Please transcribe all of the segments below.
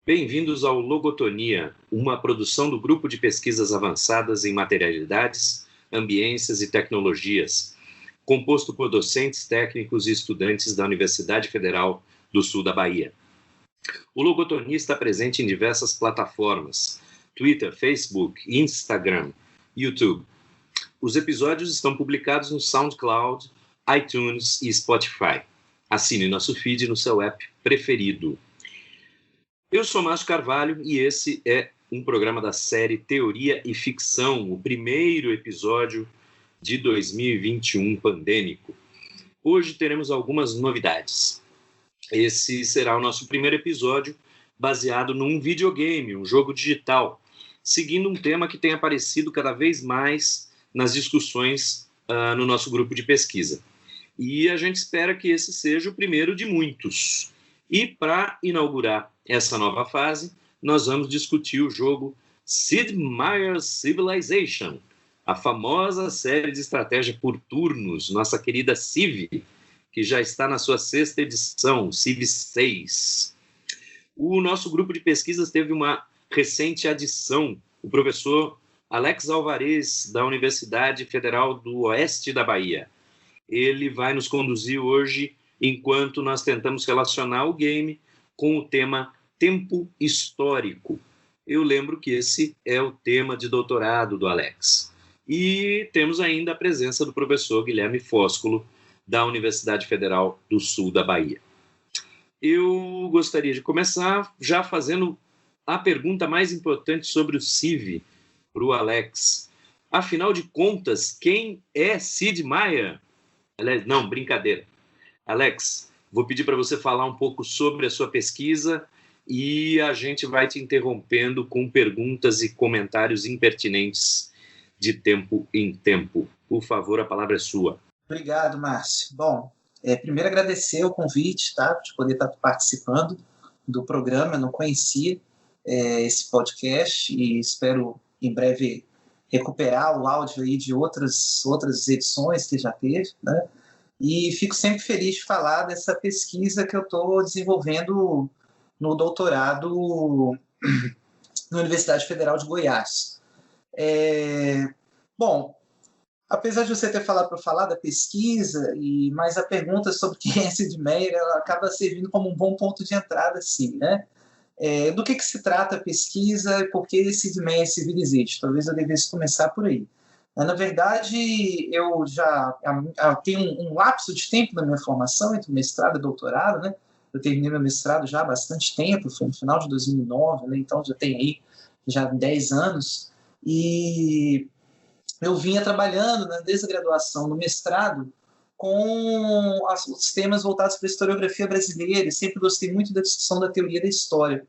Bem-vindos ao Logotonia, uma produção do Grupo de Pesquisas Avançadas em Materialidades, Ambiências e Tecnologias, composto por docentes, técnicos e estudantes da Universidade Federal do Sul da Bahia. O Logotonia está presente em diversas plataformas: Twitter, Facebook, Instagram, YouTube. Os episódios estão publicados no SoundCloud, iTunes e Spotify. Assine nosso feed no seu app preferido. Eu sou Márcio Carvalho e esse é um programa da série Teoria e Ficção, o primeiro episódio de 2021 pandêmico. Hoje teremos algumas novidades. Esse será o nosso primeiro episódio baseado num videogame, um jogo digital, seguindo um tema que tem aparecido cada vez mais nas discussões no nosso grupo de pesquisa. E a gente espera que esse seja o primeiro de muitos. E para inaugurar essa nova fase, nós vamos discutir o jogo Sid Meier's Civilization, a famosa série de estratégia por turnos, nossa querida Civ, que já está na sua 6ª edição, Civ 6. O nosso grupo de pesquisas teve uma recente adição, o professor Alex Alvarez, da Universidade Federal do Oeste da Bahia. Ele vai nos conduzir hoje enquanto nós tentamos relacionar o game com o tema tempo histórico. Eu lembro que esse é o tema de doutorado do Alex. E temos ainda a presença do professor Guilherme Fóscolo, da Universidade Federal do Sul da Bahia. Eu gostaria de começar já fazendo a pergunta mais importante sobre o Civ para o Alex. Afinal de contas, quem é Sid Meier? Não, brincadeira. Alex, vou pedir para você falar um pouco sobre a sua pesquisa e a gente vai te interrompendo com perguntas e comentários impertinentes de tempo em tempo. Por favor, a palavra é sua. Obrigado, Márcio. Bom, primeiro agradecer o convite, tá, de poder estar participando do programa. Eu não conhecia esse podcast e espero em breve recuperar o áudio aí de outras edições que já teve, né? E fico sempre feliz de falar dessa pesquisa que eu estou desenvolvendo no doutorado na Universidade Federal de Goiás. Bom, apesar de você ter falado para falar da pesquisa, mas a pergunta sobre quem é Sid Meier, ela acaba servindo como um bom ponto de entrada, sim, né? Do que se trata a pesquisa e por que Sid Meier's Civilization? Talvez eu devesse começar por aí. Na verdade, eu já tenho um lapso de tempo na minha formação entre mestrado e doutorado, né? Eu terminei meu mestrado já há bastante tempo, foi no final de 2009, né? Então já tem aí já 10 anos. E eu vinha trabalhando, né, desde a graduação no mestrado com os temas voltados para a historiografia brasileira e sempre gostei muito da discussão da teoria da história.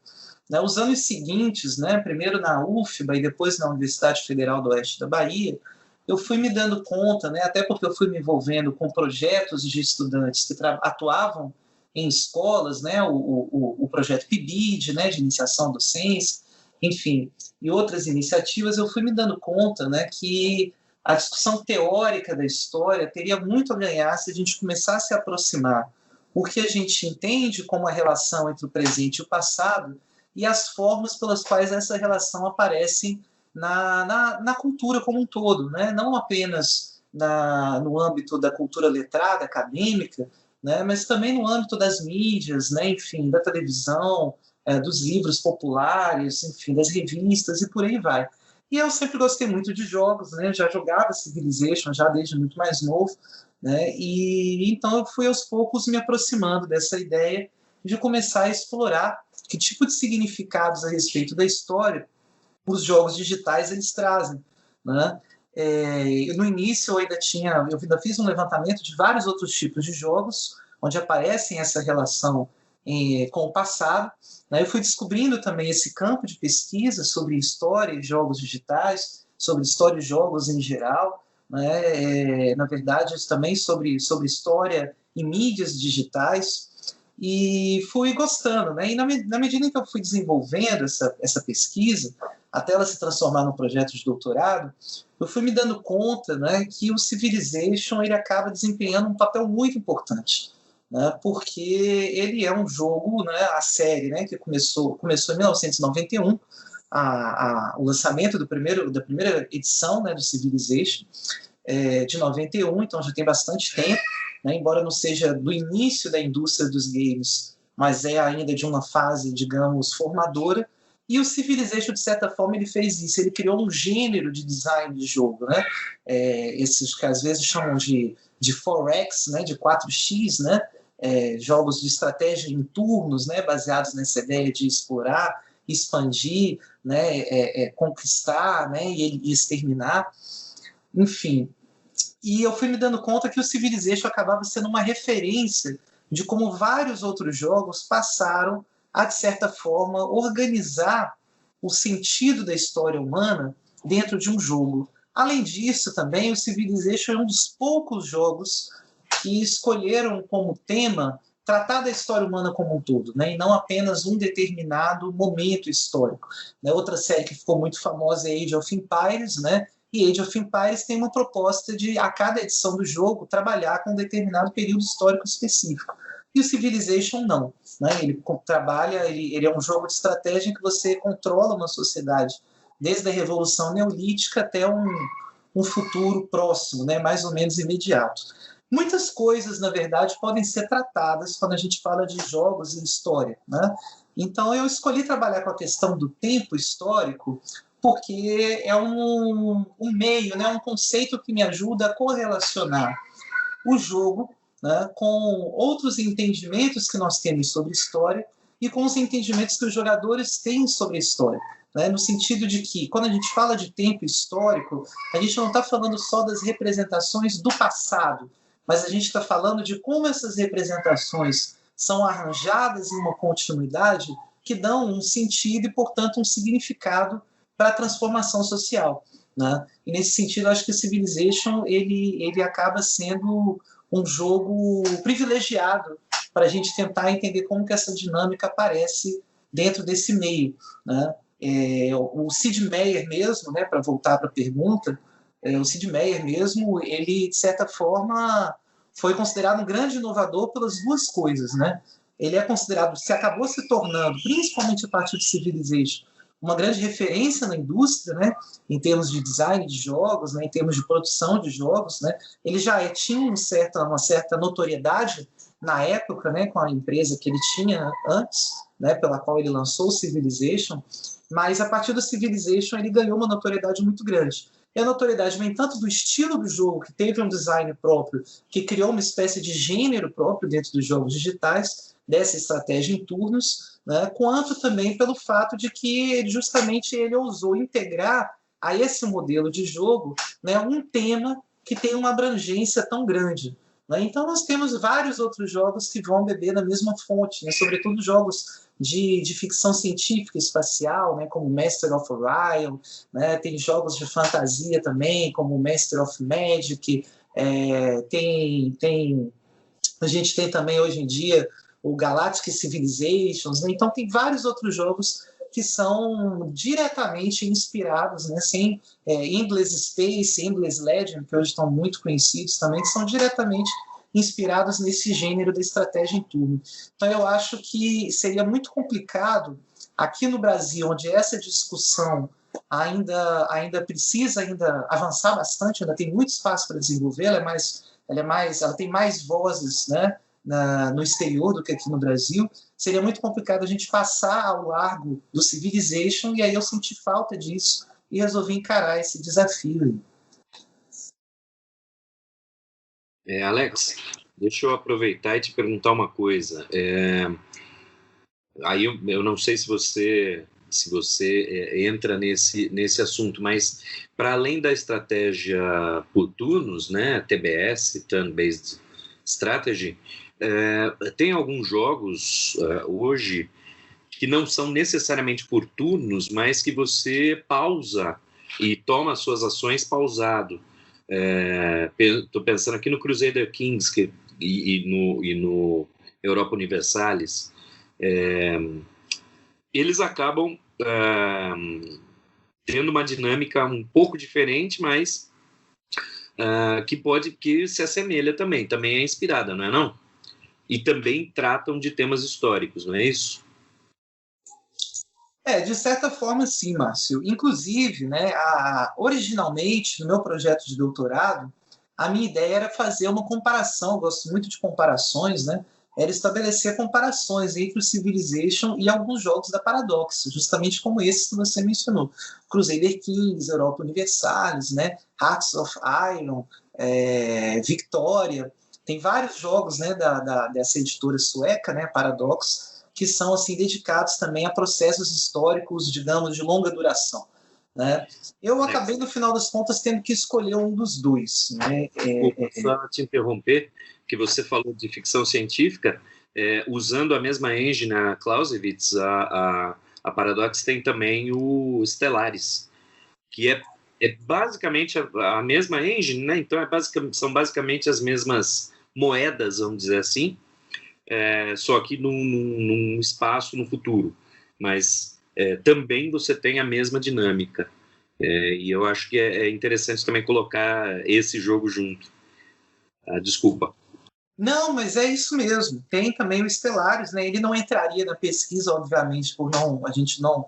Os anos seguintes, né, primeiro na UFBA e depois na Universidade Federal do Oeste da Bahia, eu fui me dando conta, né, até porque eu fui me envolvendo com projetos de estudantes que atuavam em escolas, né, o projeto PIBID, né, de iniciação à docência, enfim, e outras iniciativas, eu fui me dando conta, né, que a discussão teórica da história teria muito a ganhar se a gente começasse a aproximar o que a gente entende como a relação entre o presente e o passado e as formas pelas quais essa relação aparece na cultura como um todo, né? Não apenas no âmbito da cultura letrada, acadêmica, né? Mas também no âmbito das mídias, né? Enfim, da televisão, dos livros populares, enfim, das revistas e por aí vai. E eu sempre gostei muito de jogos, né? Eu já jogava Civilization já desde muito mais novo, né? E então eu fui aos poucos me aproximando dessa ideia de começar a explorar que tipo de significados a respeito da história os jogos digitais eles trazem, né? No início eu ainda fiz um levantamento de vários outros tipos de jogos onde aparecem essa relação com o passado, né? Eu fui descobrindo também esse campo de pesquisa sobre história e jogos digitais, sobre história e jogos em geral, né? Na verdade também sobre história e mídias digitais, e fui gostando, né? E na medida em que eu fui desenvolvendo essa pesquisa, até ela se transformar num projeto de doutorado, eu fui me dando conta, né, que o Civilization ele acaba desempenhando um papel muito importante, né, porque ele é um jogo, né, a série, né, que começou em 1991, o lançamento da primeira edição, né, do Civilization, de 91, então já tem bastante tempo, né, embora não seja do início da indústria dos games, mas é ainda de uma fase, digamos, formadora. E o Civilization, de certa forma, ele fez isso, ele criou um gênero de design de jogo, né? Esses que às vezes chamam de 4X, né? De 4X, né? Jogos de estratégia em turnos, né? Baseados nessa ideia de explorar, expandir, né? Conquistar, né? E exterminar, enfim. E eu fui me dando conta que o Civilization acabava sendo uma referência de como vários outros jogos passaram a, de certa forma, organizar o sentido da história humana dentro de um jogo. Além disso, também, o Civilization é um dos poucos jogos que escolheram como tema tratar da história humana como um todo, né? E não apenas um determinado momento histórico. Né? Outra série que ficou muito famosa é Age of Empires, né? E Age of Empires tem uma proposta de, a cada edição do jogo, trabalhar com um determinado período histórico específico. E o Civilization não. Né? Ele trabalha, ele é um jogo de estratégia em que você controla uma sociedade desde a Revolução Neolítica até um futuro próximo, né? Mais ou menos imediato. Muitas coisas, na verdade, podem ser tratadas quando a gente fala de jogos e história. Né? Então, eu escolhi trabalhar com a questão do tempo histórico porque é um meio, né, um conceito que me ajuda a correlacionar o jogo, né, com outros entendimentos que nós temos sobre história e com os entendimentos que os jogadores têm sobre a história. Né, no sentido de que, quando a gente fala de tempo histórico, a gente não está falando só das representações do passado, mas a gente está falando de como essas representações são arranjadas em uma continuidade que dão um sentido e, portanto, um significado para a transformação social. Né? E, nesse sentido, acho que o Civilization ele acaba sendo um jogo privilegiado para a gente tentar entender como que essa dinâmica aparece dentro desse meio. Né? O Sid Meier mesmo, né, para voltar para a pergunta, o Sid Meier mesmo, ele, de certa forma, foi considerado um grande inovador pelas duas coisas. Né? Ele é considerado, se acabou se tornando, principalmente a partir do Civilization, uma grande referência na indústria, né, em termos de design de jogos, né, em termos de produção de jogos. Né. Ele já tinha uma certa notoriedade na época, né, com a empresa que ele tinha antes, né, pela qual ele lançou o Civilization, mas a partir do Civilization ele ganhou uma notoriedade muito grande. E a notoriedade vem tanto do estilo do jogo, que teve um design próprio, que criou uma espécie de gênero próprio dentro dos jogos digitais, dessa estratégia em turnos, né, quanto também pelo fato de que justamente ele ousou integrar a esse modelo de jogo, né, um tema que tem uma abrangência tão grande. Né? Então nós temos vários outros jogos que vão beber na mesma fonte, né, sobretudo jogos de ficção científica espacial, né, como Master of Orion, né, tem jogos de fantasia também, como Master of Magic, a gente tem também hoje em dia o Galactic Civilizations, né? Então tem vários outros jogos que são diretamente inspirados, né? Endless Space, Endless Legend, que hoje estão muito conhecidos também, que são diretamente inspirados nesse gênero da estratégia em turno. Então eu acho que seria muito complicado aqui no Brasil, onde essa discussão ainda precisa avançar bastante, ainda tem muito espaço para desenvolver, ela tem mais vozes, né, no exterior do que aqui no Brasil. Seria muito complicado a gente passar ao largo do Civilization, e aí eu senti falta disso e resolvi encarar esse desafio. Alex, deixa eu aproveitar e te perguntar uma coisa. Aí eu não sei se você entra nesse assunto, mas para além da estratégia por turnos, né, TBS, Turn-Based Strategy, tem alguns jogos hoje que não são necessariamente por turnos, mas que você pausa e toma suas ações pausado. Estou pensando aqui no Crusader Kings e no Europa Universalis. Eles acabam tendo uma dinâmica um pouco diferente, mas que se assemelha também é inspirada, não é não? e também tratam de temas históricos, não é isso? De certa forma, sim, Márcio. Inclusive, né, originalmente, no meu projeto de doutorado, a minha ideia era fazer uma comparação, eu gosto muito de comparações, né? Era estabelecer comparações entre o Civilization e alguns jogos da Paradox, justamente como esses que você mencionou. Crusader Kings, Europa Universalis, né? Hearts of Iron, Victoria. Tem vários jogos, né, dessa editora sueca, né, Paradox, que são assim dedicados também a processos históricos, digamos, de longa duração, né? Eu acabei, no final das contas, tendo que escolher um dos dois, né? Desculpa, só te interromper, que você falou de ficção científica, usando a mesma engine, a Clausewitz, a Paradox tem também o Stellaris, que é basicamente a mesma engine, né? Então são basicamente as mesmas moedas, vamos dizer assim, só que num espaço no futuro. Mas também você tem a mesma dinâmica. E eu acho que é interessante também colocar esse jogo junto. Desculpa. Não, mas é isso mesmo. Tem também o Stellaris, né? Ele não entraria na pesquisa, obviamente, por não, a gente não.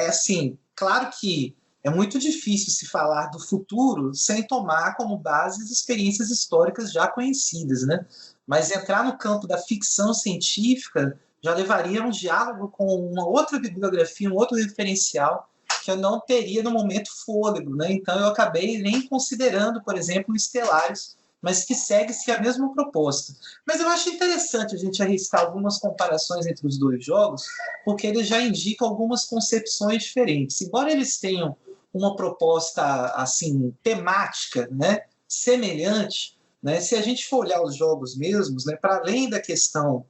Assim, claro que é muito difícil se falar do futuro sem tomar como base as experiências históricas já conhecidas, né? Mas entrar no campo da ficção científica já levaria a um diálogo com uma outra bibliografia, um outro referencial que eu não teria no momento fôlego, né? Então eu acabei nem considerando, por exemplo, o Stellaris, mas que segue-se a mesma proposta. Mas eu acho interessante a gente arriscar algumas comparações entre os dois jogos, porque eles já indicam algumas concepções diferentes. Embora eles tenham uma proposta assim temática, né, semelhante, né, se a gente for olhar os jogos mesmos, né, para além da questão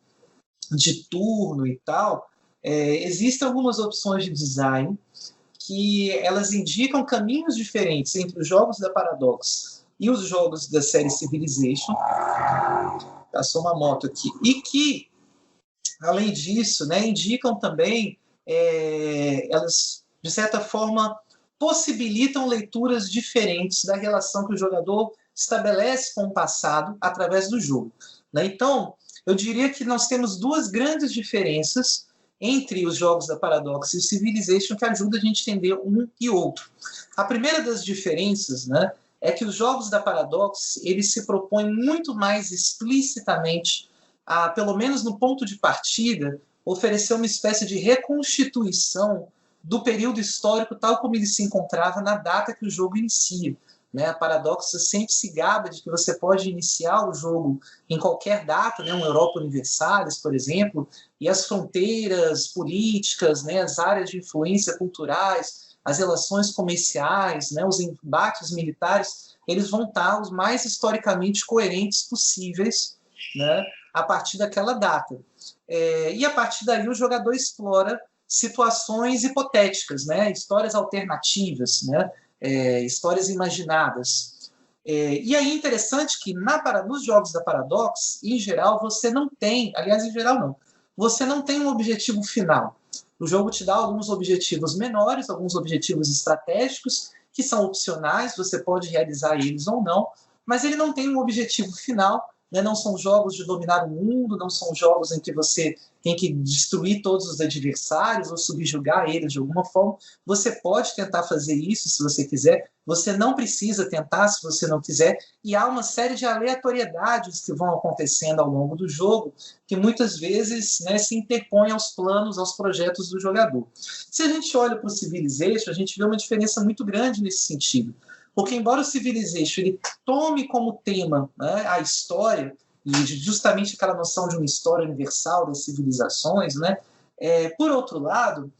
de turno e tal, existem algumas opções de design que elas indicam caminhos diferentes entre os jogos da Paradox e os jogos da série Civilization. Passou uma moto aqui. E que, além disso, né, indicam também, elas, de certa forma, possibilitam leituras diferentes da relação que o jogador estabelece com o passado através do jogo, né? Então, eu diria que nós temos duas grandes diferenças entre os jogos da Paradox e o Civilization que ajuda a gente a entender um e outro. A primeira das diferenças, né, é que os jogos da Paradox eles se propõem muito mais explicitamente a, pelo menos no ponto de partida, oferecer uma espécie de reconstituição do período histórico tal como ele se encontrava na data que o jogo inicia. Né? A Paradox sempre se gaba de que você pode iniciar o jogo em qualquer data, né? Uma Europa Universalis, por exemplo, e as fronteiras políticas, né? As áreas de influência culturais, as relações comerciais, né? Os embates militares, eles vão estar os mais historicamente coerentes possíveis, né? A partir daquela data. E a partir daí o jogador explora situações hipotéticas, né? Histórias alternativas, né? Histórias imaginadas. E aí é interessante que nos jogos da Paradox, em geral, você não tem, aliás, em geral não, você não tem um objetivo final. O jogo te dá alguns objetivos menores, alguns objetivos estratégicos, que são opcionais, você pode realizar eles ou não, mas ele não tem um objetivo final, né? Não são jogos de dominar o mundo, não são jogos em que você tem que destruir todos os adversários ou subjugar eles de alguma forma. Você pode tentar fazer isso se você quiser, você não precisa tentar se você não quiser, e há uma série de aleatoriedades que vão acontecendo ao longo do jogo, que muitas vezes, né, se interpõem aos planos, aos projetos do jogador. Se a gente olha para o Civilization, a gente vê uma diferença muito grande nesse sentido. Porque, embora o Civilization ele tome como tema, né, a história, e justamente aquela noção de uma história universal das civilizações, né, por outro lado,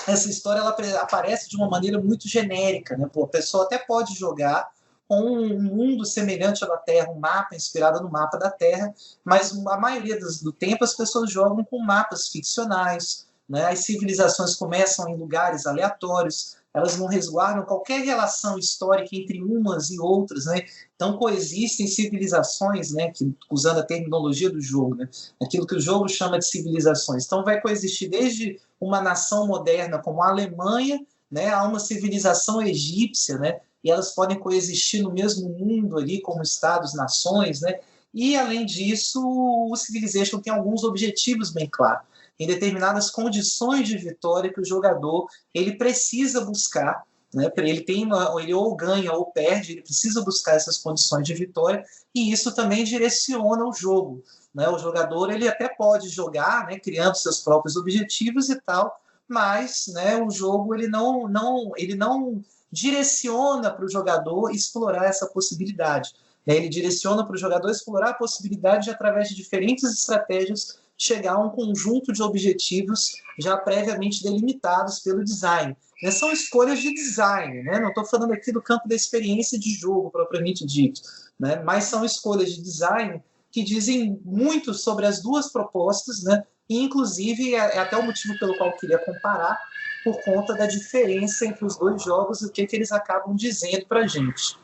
essa história ela aparece de uma maneira muito genérica. Né? A pessoa até pode jogar com um mundo semelhante ao da Terra, um mapa inspirado no mapa da Terra, mas a maioria do tempo as pessoas jogam com mapas ficcionais, né? As civilizações começam em lugares aleatórios, elas não resguardam qualquer relação histórica entre umas e outras, né? Então coexistem civilizações, né, que, usando a terminologia do jogo, né, aquilo que o jogo chama de civilizações. Então vai coexistir desde uma nação moderna como a Alemanha, né, a uma civilização egípcia, né, e elas podem coexistir no mesmo mundo ali como estados-nações, né? E, além disso, o Civilization tem alguns objetivos bem claros. Em determinadas condições de vitória que o jogador ele precisa buscar, né? Ele ou ganha ou perde, ele precisa buscar essas condições de vitória, e isso também direciona o jogo, né? O jogador ele até pode jogar, né, criando seus próprios objetivos e tal, mas, né, o jogo ele não direciona para o jogador explorar essa possibilidade. Ele direciona para o jogador explorar a possibilidade de, através de diferentes estratégias, chegar a um conjunto de objetivos já previamente delimitados pelo design. São escolhas de design, né? Não estou falando aqui do campo da experiência de jogo, propriamente dito, né? Mas são escolhas de design que dizem muito sobre as duas propostas, né? E, inclusive, é até o motivo pelo qual eu queria comparar, por conta da diferença entre os dois jogos e o que eles acabam dizendo para a gente.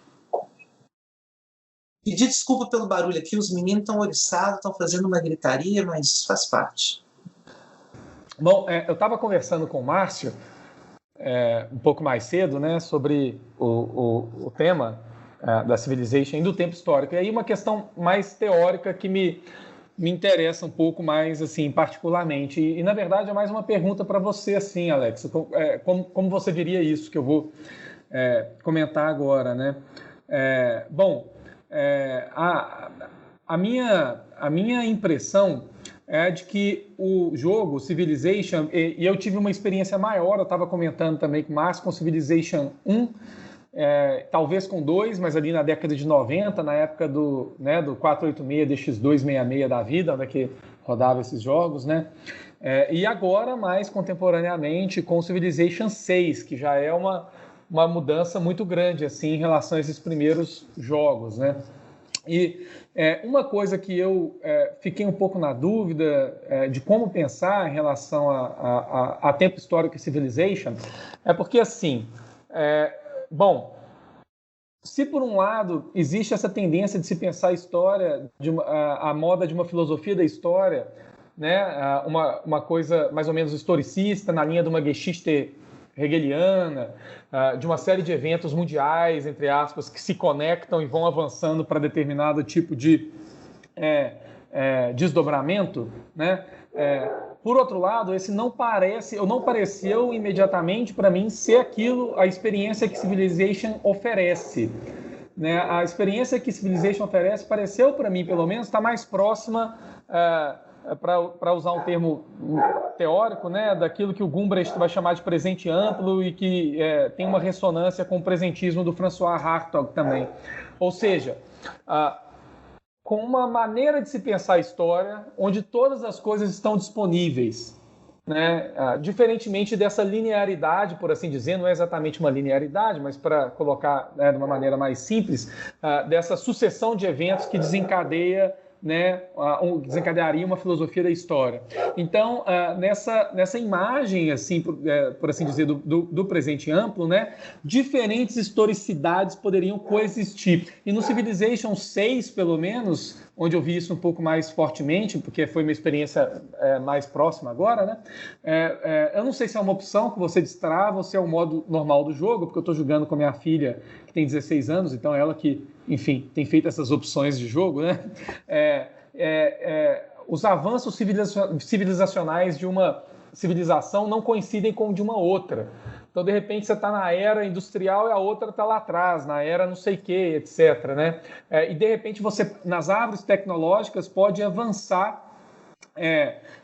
Pedir desculpa pelo barulho aqui, os meninos estão oriçados, estão fazendo uma gritaria, mas faz parte. Bom, eu estava conversando com o Márcio um pouco mais cedo, né, sobre o tema da Civilization e do tempo histórico. E aí uma questão mais teórica que me interessa um pouco mais, assim, particularmente. E na verdade, é mais uma pergunta para você, assim, Alex. Como você diria isso que eu vou comentar agora, né? A minha impressão é de que o jogo Civilization, e eu tive uma experiência maior, eu estava comentando também com o Márcio, com Civilization 1, talvez com 2, mas ali na década de 90, na época do 486, DX266 da vida, onde é que rodava esses jogos, né? E agora, mais contemporaneamente, com Civilization 6, que já é uma mudança muito grande assim, em relação a esses primeiros jogos, né? E uma coisa que eu fiquei um pouco na dúvida de como pensar em relação a tempo histórico e Civilization é porque, assim, se por um lado existe essa tendência de se pensar a história, a moda de uma filosofia da história, né, uma coisa mais ou menos historicista, na linha de uma Geschichte hegeliana, de uma série de eventos mundiais, entre aspas, que se conectam e vão avançando para determinado tipo de desdobramento, né? Por outro lado, não pareceu imediatamente para mim ser aquilo, a experiência que Civilization oferece, né? A experiência que Civilization oferece pareceu para mim, pelo menos, estar mais próxima, para usar um termo teórico, né, daquilo que o Gumbrecht vai chamar de presente amplo e que tem uma ressonância com o presentismo do François Hartog também. Ou seja, com uma maneira de se pensar a história onde todas as coisas estão disponíveis, né? Diferentemente dessa linearidade, por assim dizer, não é exatamente uma linearidade, mas para colocar, né, de uma maneira mais simples, dessa sucessão de eventos que desencadeia, né, desencadearia uma filosofia da história. Então, nessa imagem, assim, por assim dizer, do presente amplo, né, diferentes historicidades poderiam coexistir. E no Civilization 6, pelo menos, onde eu vi isso um pouco mais fortemente, porque foi uma experiência mais próxima agora, né, eu não sei se é uma opção que você destrava ou se é o modo normal do jogo, porque eu estou jogando com a minha filha, que tem 16 anos, então ela que, enfim, tem feito essas opções de jogo, né? Os avanços civilizacionais de uma civilização não coincidem com de uma outra. Então, de repente, você está na era industrial e a outra está lá atrás, na era não sei o que, etc., né? E, de repente, você, nas árvores tecnológicas, pode avançar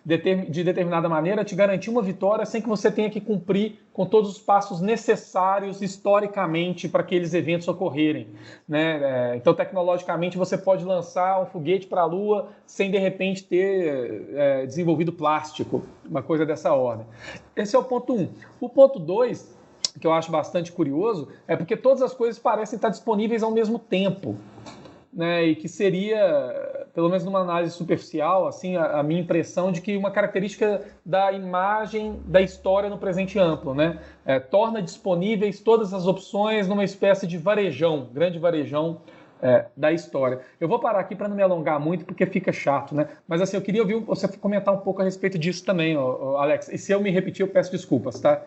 de determinada maneira, te garantir uma vitória sem que você tenha que cumprir com todos os passos necessários historicamente para aqueles eventos ocorrerem, né? Então, tecnologicamente, você pode lançar um foguete para a Lua sem, de repente, ter desenvolvido plástico, uma coisa dessa ordem. Esse é o ponto 1. O ponto 2, que eu acho bastante curioso, é porque todas as coisas parecem estar disponíveis ao mesmo tempo, né, e que seria, pelo menos numa análise superficial, assim, a minha impressão de que uma característica da imagem da história no presente amplo, né, torna disponíveis todas as opções numa espécie de varejão, grande varejão da história. Eu vou parar aqui para não me alongar muito, porque fica chato, né, mas assim, eu queria ouvir você comentar um pouco a respeito disso também, Alex, e se eu me repetir, eu peço desculpas, tá?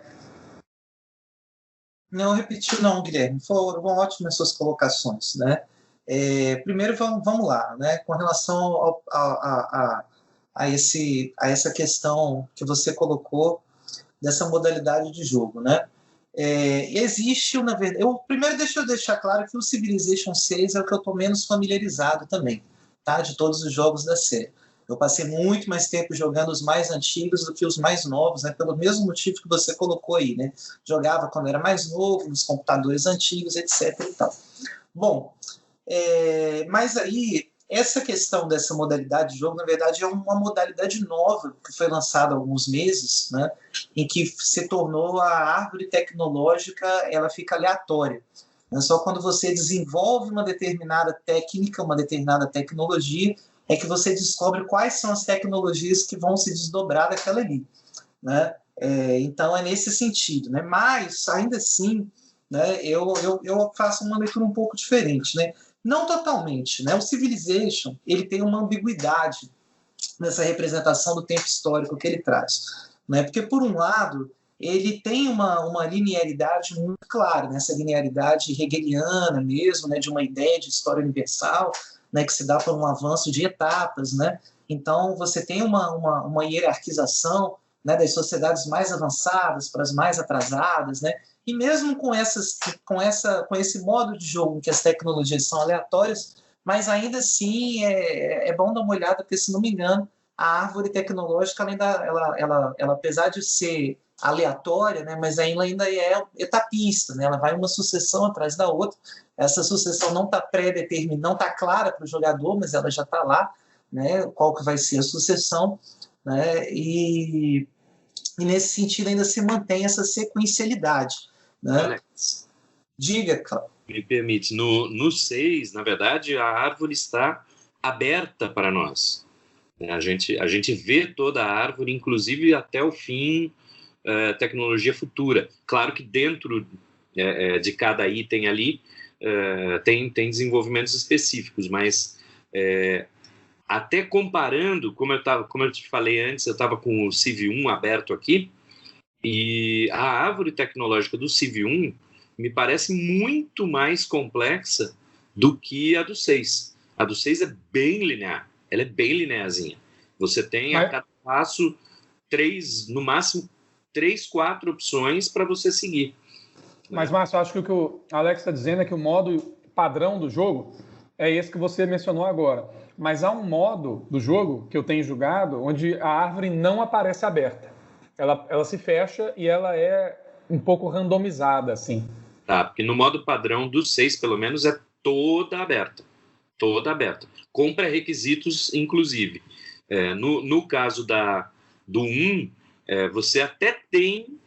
Não repetiu não, Guilherme, foram ótimas suas colocações, né? Primeiro, vamos lá, né? Com relação a essa questão que você colocou dessa modalidade de jogo, né? Existe, na verdade... Primeiro, deixa eu deixar claro que o Civilization 6 é o que eu estou menos familiarizado também, tá? De todos os jogos da série. Eu passei muito mais tempo jogando os mais antigos do que os mais novos, né? Pelo mesmo motivo que você colocou aí, né? Jogava quando era mais novo, nos computadores antigos, etc. e tal. Bom, mas aí, essa questão dessa modalidade de jogo, na verdade, é uma modalidade nova que foi lançada há alguns meses, né, em que se tornou a árvore tecnológica, ela fica aleatória. Só quando você desenvolve uma determinada técnica, uma determinada tecnologia, é que você descobre quais são as tecnologias que vão se desdobrar daquela ali, né? Então, é nesse sentido, né? Mas, ainda assim, né, eu faço uma leitura um pouco diferente, né? Não totalmente, né? O Civilization, ele tem uma ambiguidade nessa representação do tempo histórico que ele traz, né? Porque, por um lado, ele tem uma linearidade muito clara, né? Essa linearidade hegeliana mesmo, né? De uma ideia de história universal, né? Que se dá por um avanço de etapas, né? Então, você tem uma hierarquização, né? Das sociedades mais avançadas para as mais atrasadas, né? E mesmo com esse modo de jogo em que as tecnologias são aleatórias, mas ainda assim é bom dar uma olhada, porque, se não me engano, a árvore tecnológica, ela apesar de ser aleatória, né, mas ela ainda é etapista, né, ela vai uma sucessão atrás da outra. Essa sucessão não está pré-determinada, não está clara para o jogador, mas ela já está lá, né, qual que vai ser a sucessão, né, e nesse sentido ainda se mantém essa sequencialidade, né? Alex, diga, Cláudio. Me permite, no 6, na verdade, a árvore está aberta para nós. A gente vê toda a árvore, inclusive até o fim, tecnologia futura. Claro que dentro de cada item ali tem desenvolvimentos específicos, mas até comparando, como eu te falei antes, eu estava com o Civ 1 aberto aqui, e a árvore tecnológica do Civ 1 me parece muito mais complexa do que a do 6. A do 6 é bem linear, ela é bem linearzinha. Você tem a cada passo no máximo 3, 4 opções para você seguir. Mas, Márcio, acho que o que o Alex está dizendo é que o modo padrão do jogo é esse que você mencionou agora. Mas há um modo do jogo que eu tenho jogado onde a árvore não aparece aberta. Ela se fecha e ela é um pouco randomizada, assim. Tá, porque no modo padrão do 6, pelo menos, é toda aberta. Toda aberta. Com pré-requisitos, inclusive. No caso do 1, você até tem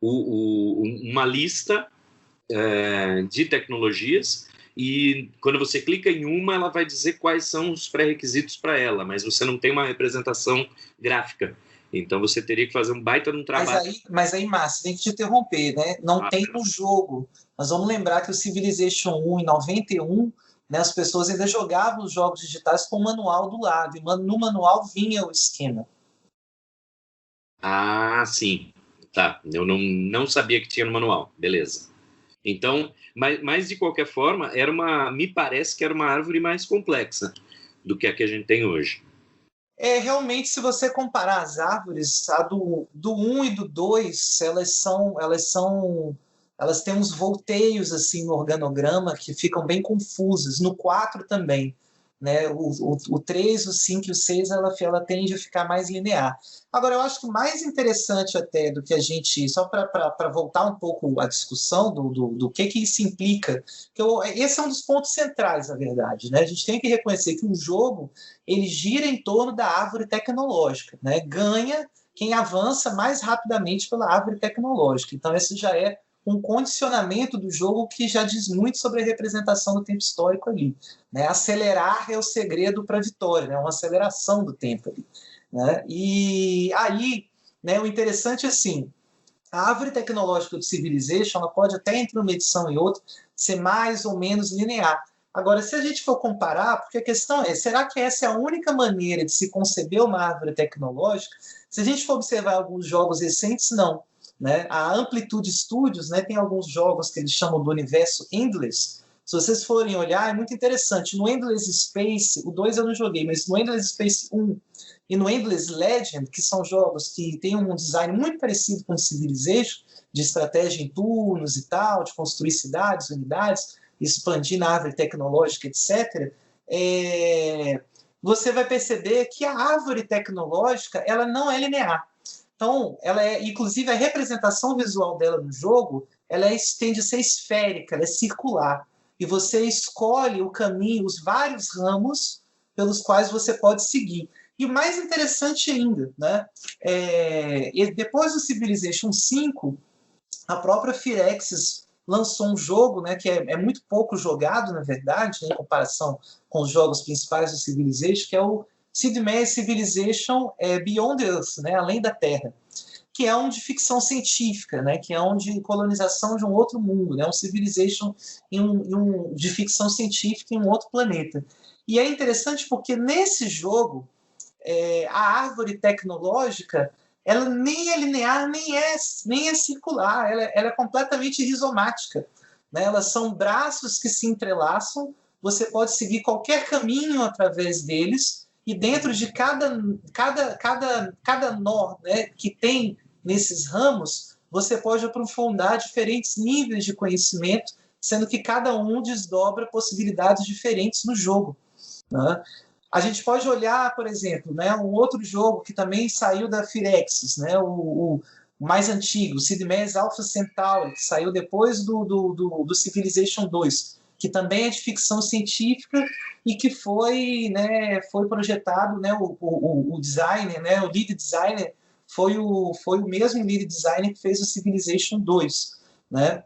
uma lista de tecnologias, e quando você clica em uma, ela vai dizer quais são os pré-requisitos para ela, mas você não tem uma representação gráfica. Então você teria que fazer um baita de um trabalho. Mas aí, Márcio, tem que te interromper, né? Não tem no jogo. Nós vamos lembrar que o Civilization 1, em 91, né, as pessoas ainda jogavam os jogos digitais com o manual do lado, e no manual vinha o esquema. Ah, sim. Tá, eu não sabia que tinha no manual. Beleza. Então, mas de qualquer forma, me parece que era uma árvore mais complexa do que a que a gente tem hoje. Realmente, se você comparar as árvores, a do 1 e do 2, elas têm uns volteios assim no organograma que ficam bem confusas. No 4 também, né? O 3, o 5 e o 6, ela tende a ficar mais linear. Agora, eu acho que mais interessante até do que a gente... Só para voltar um pouco à discussão do que isso implica, esse é um dos pontos centrais, na verdade, né? A gente tem que reconhecer que o jogo ele gira em torno da árvore tecnológica, né? Ganha quem avança mais rapidamente pela árvore tecnológica. Então, esse já é um condicionamento do jogo que já diz muito sobre a representação do tempo histórico ali, né? Acelerar é o segredo para a vitória, né? Uma aceleração do tempo ali, né? E aí, né, o interessante é assim, a árvore tecnológica do Civilization ela pode até entre uma edição e outra ser mais ou menos linear. Agora, se a gente for comparar, porque a questão é, será que essa é a única maneira de se conceber uma árvore tecnológica? Se a gente for observar alguns jogos recentes, não. Né? A Amplitude Studios, né, tem alguns jogos que eles chamam do universo Endless, Se vocês forem olhar, é muito interessante. No Endless Space, o 2 eu não joguei, mas no Endless Space 1 e no Endless Legend, que são jogos que têm um design muito parecido com o Civilization, de estratégia em turnos e tal, de construir cidades, unidades, expandir na árvore tecnológica, etc., você vai perceber que a árvore tecnológica ela não é linear. Então, inclusive, a representação visual dela no jogo tende a ser esférica, ela é circular. E você escolhe o caminho, os vários ramos pelos quais você pode seguir. E o mais interessante ainda, né? Depois do Civilization 5, a própria Firaxis lançou um jogo, né, que é muito pouco jogado, na verdade, né, em comparação com os jogos principais do Civilization, que é o Sid Meier's Civilization Beyond Earth, né, Além da Terra, que é um de ficção científica, né, que é um de colonização de um outro mundo, né, um Civilization de ficção científica em um outro planeta. E é interessante porque nesse jogo, a árvore tecnológica ela nem é linear, nem é circular, ela é completamente rizomática. Né? Elas são braços que se entrelaçam, você pode seguir qualquer caminho através deles, e dentro de cada nó, né, que tem nesses ramos, você pode aprofundar diferentes níveis de conhecimento, sendo que cada um desdobra possibilidades diferentes no jogo. Né? A gente pode olhar, por exemplo, né, um outro jogo que também saiu da Firaxis, né, o mais antigo, o Sid Meier's Alpha Centauri, que saiu depois do Civilization 2, que também é de ficção científica e que foi projetado, né, o designer, né, o lead designer, foi o mesmo lead designer que fez o Civilization 2. Né?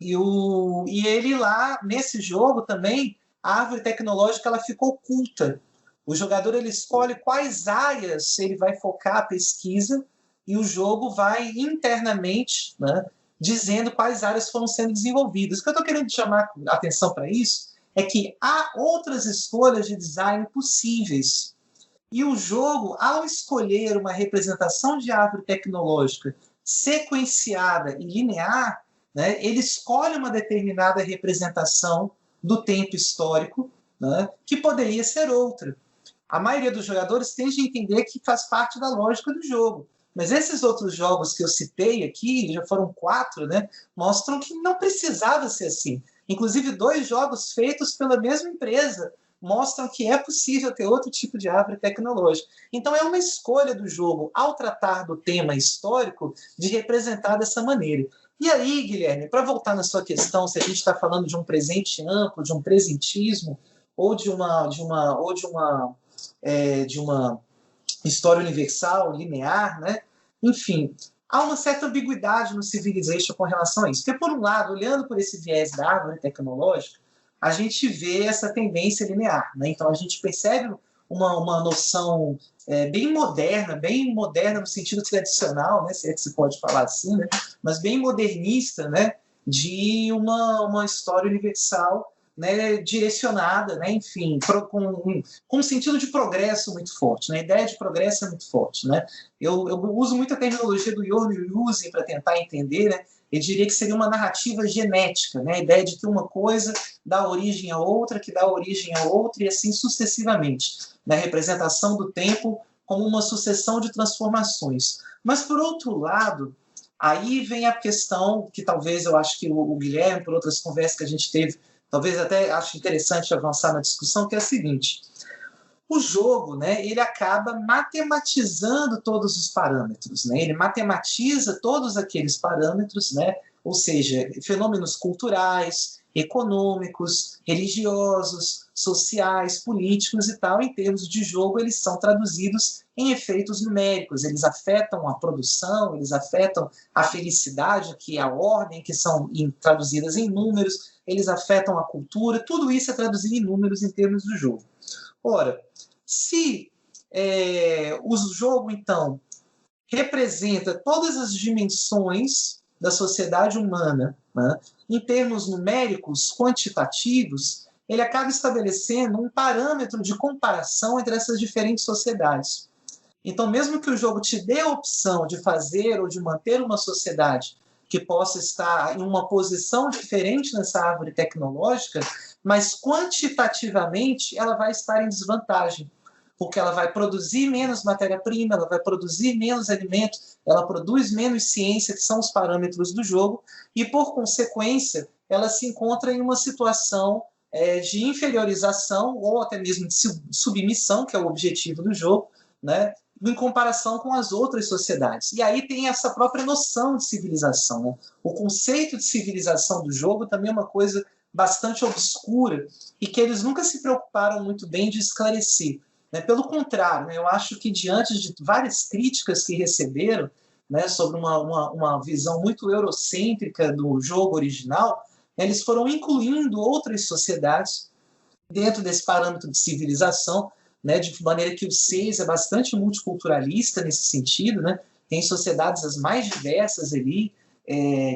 E ele lá, nesse jogo também, a árvore tecnológica ela fica oculta. O jogador ele escolhe quais áreas ele vai focar a pesquisa e o jogo vai internamente, né, dizendo quais áreas foram sendo desenvolvidas. O que eu estou querendo chamar a atenção para isso é que há outras escolhas de design possíveis. E o jogo, ao escolher uma representação de árvore tecnológica sequenciada e linear, né, ele escolhe uma determinada representação do tempo histórico, né, que poderia ser outra. A maioria dos jogadores tende a entender que faz parte da lógica do jogo. Mas esses outros jogos que eu citei aqui, já foram 4, né, mostram que não precisava ser assim. Inclusive, 2 jogos feitos pela mesma empresa mostram que é possível ter outro tipo de árvore tecnológica. Então, é uma escolha do jogo, ao tratar do tema histórico, de representar dessa maneira. E aí, Guilherme, para voltar na sua questão, se a gente está falando de um presente amplo, de um presentismo, ou de uma história universal, linear, né? Enfim, há uma certa ambiguidade no Civilization com relação a isso. Porque, por um lado, olhando por esse viés da árvore tecnológica, a gente vê essa tendência linear. Né? Então, a gente percebe uma noção bem moderna no sentido tradicional, né? Se é que se pode falar assim, né? Mas bem modernista, né? De uma história universal, né, direcionada, né, enfim, com um sentido de progresso muito forte. Né? A ideia de progresso é muito forte. Né? Eu uso muito a terminologia do Jorn Ulyussi para tentar entender. Né? Eu diria que seria uma narrativa genética, né? A ideia de que uma coisa dá origem a outra, que dá origem a outra, e assim sucessivamente. Na representação do tempo como uma sucessão de transformações. Mas, por outro lado, aí vem a questão que talvez eu acho que o Guilherme, por outras conversas que a gente teve, talvez até acho interessante avançar na discussão, que é a seguinte: o jogo, né, ele acaba matematizando todos os parâmetros, né? Ele matematiza todos aqueles parâmetros, né? Ou seja, fenômenos culturais, econômicos, religiosos, sociais, políticos e tal. Em termos de jogo, eles são traduzidos em efeitos numéricos. Eles afetam a produção, eles afetam a felicidade, que é a ordem, que são traduzidas em números, eles afetam a cultura, tudo isso é traduzido em números em termos do jogo. Ora, se o jogo, então, representa todas as dimensões da sociedade humana, né, em termos numéricos, quantitativos, ele acaba estabelecendo um parâmetro de comparação entre essas diferentes sociedades. Então, mesmo que o jogo te dê a opção de fazer ou de manter uma sociedade que possa estar em uma posição diferente nessa árvore tecnológica, mas quantitativamente ela vai estar em desvantagem, porque ela vai produzir menos matéria-prima, ela vai produzir menos alimento, ela produz menos ciência, que são os parâmetros do jogo, e, por consequência, ela se encontra em uma situação de inferiorização ou até mesmo de submissão, que é o objetivo do jogo, né, em comparação com as outras sociedades. E aí tem essa própria noção de civilização, né? O conceito de civilização do jogo também é uma coisa bastante obscura e que eles nunca se preocuparam muito bem de esclarecer. Né? Pelo contrário, né, eu acho que diante de várias críticas que receberam, né, sobre uma visão muito eurocêntrica do jogo original, né, eles foram incluindo outras sociedades dentro desse parâmetro de civilização, né, de maneira que o 6 é bastante multiculturalista nesse sentido, né? Tem sociedades as mais diversas ali,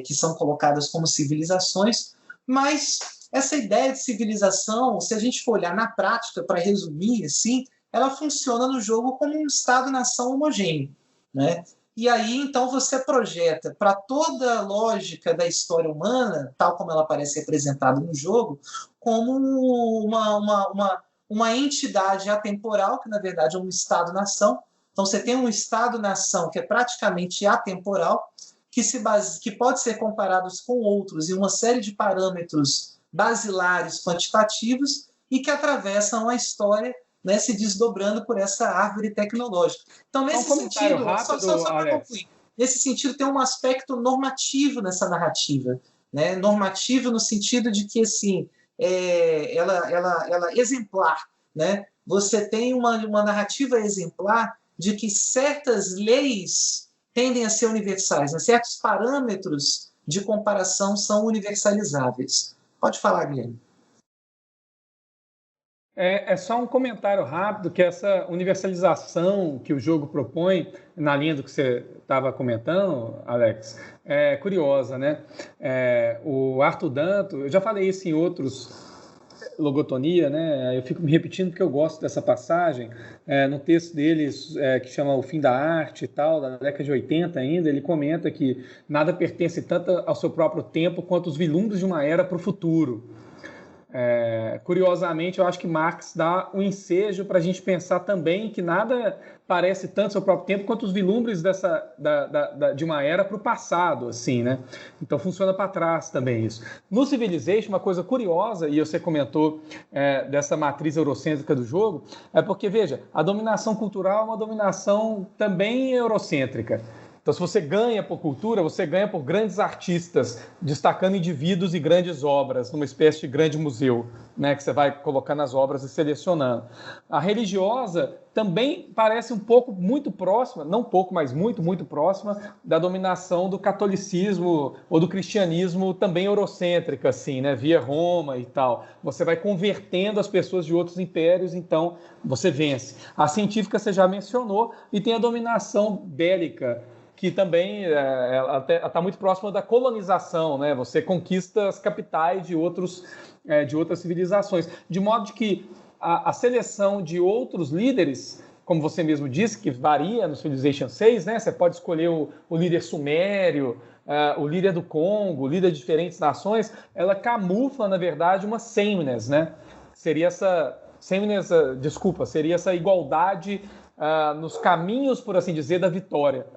que são colocadas como civilizações, mas essa ideia de civilização, se a gente for olhar na prática, para resumir, assim, ela funciona no jogo como um Estado-nação homogêneo, né? E aí, então, você projeta para toda a lógica da história humana, tal como ela aparece representada no jogo, como uma entidade atemporal, que na verdade é um Estado-nação. Então você tem um Estado-nação que é praticamente atemporal, que pode ser comparado com outros em uma série de parâmetros basilares quantitativos e que atravessam a história, né, se desdobrando por essa árvore tecnológica. Então, nesse sentido, rápido, só para concluir, nesse sentido tem um aspecto normativo nessa narrativa, né? Normativo no sentido de que, assim, ela exemplar, né? Você tem uma narrativa exemplar de que certas leis tendem a ser universais, né? Certos parâmetros de comparação são universalizáveis. Pode falar, Guilherme. É só um comentário rápido, que essa universalização que o jogo propõe, na linha do que você estava comentando, Alex, é curiosa, né? O Arthur Danto, eu já falei isso em outros Logotonia, né? Eu fico me repetindo porque eu gosto dessa passagem, no texto deles, que chama O Fim da Arte e tal, da década de 80 ainda, ele comenta que nada pertence tanto ao seu próprio tempo quanto os vilumbres de uma era para o futuro. Curiosamente, eu acho que Marx dá um ensejo para a gente pensar também que nada parece tanto ao seu próprio tempo quanto os vilumbres de uma era para o passado, assim, né? Então funciona para trás também isso. No Civilization, uma coisa curiosa, e você comentou dessa matriz eurocêntrica do jogo, é porque, veja, a dominação cultural é uma dominação também eurocêntrica. Então, se você ganha por cultura, você ganha por grandes artistas, destacando indivíduos e grandes obras, numa espécie de grande museu, né, que você vai colocando as obras e selecionando. A religiosa também parece um pouco, muito próxima, não pouco, mas muito, muito próxima da dominação do catolicismo ou do cristianismo também eurocêntrica, assim, né, via Roma e tal. Você vai convertendo as pessoas de outros impérios, então você vence. A científica você já mencionou, e tem a dominação bélica, que também está muito próxima da colonização, né? Você conquista as capitais de outras civilizações, de modo que a seleção de outros líderes, como você mesmo disse, que varia no Civilization 6, né? Você pode escolher o líder sumério, o líder do Congo, o líder de diferentes nações, ela camufla, na verdade, uma sameness, né? Seria essa sameness, seria essa igualdade nos caminhos, por assim dizer, da vitória.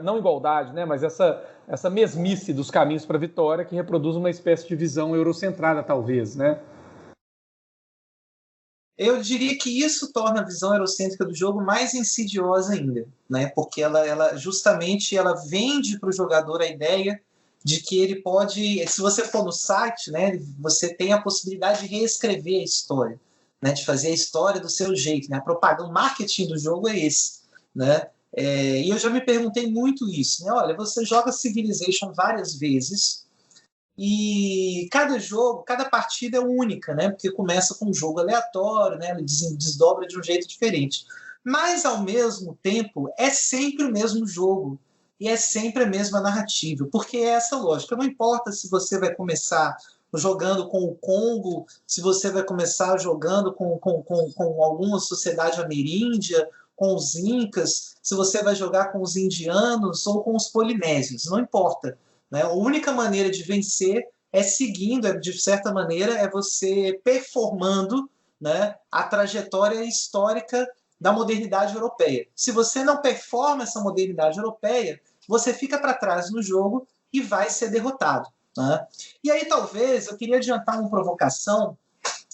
Não igualdade, né, mas essa mesmice dos caminhos para a vitória, que reproduz uma espécie de visão eurocentrada, talvez, né? Eu diria que isso torna a visão eurocêntrica do jogo mais insidiosa ainda, né? Porque ela justamente ela vende para o jogador a ideia de que ele pode, se você for no site, né, você tem a possibilidade de reescrever a história, né, de fazer a história do seu jeito, né? A propaganda, o marketing do jogo é esse, né? E eu já me perguntei muito isso, né? Olha, você joga Civilization várias vezes e cada partida é única, né? Porque começa com um jogo aleatório, né? Ele desdobra de um jeito diferente. Mas, ao mesmo tempo, é sempre o mesmo jogo e é sempre a mesma narrativa, porque é essa lógica. Não importa se você vai começar jogando com o Congo, se você vai começar jogando com alguma sociedade ameríndia, com os incas, se você vai jogar com os indianos ou com os polinésios, não importa. né? A única maneira de vencer é seguindo, de certa maneira, é você performando, né, a trajetória histórica da modernidade europeia. Se você não performa essa modernidade europeia, você fica para trás no jogo e vai ser derrotado, né? E aí, talvez, eu queria adiantar uma provocação,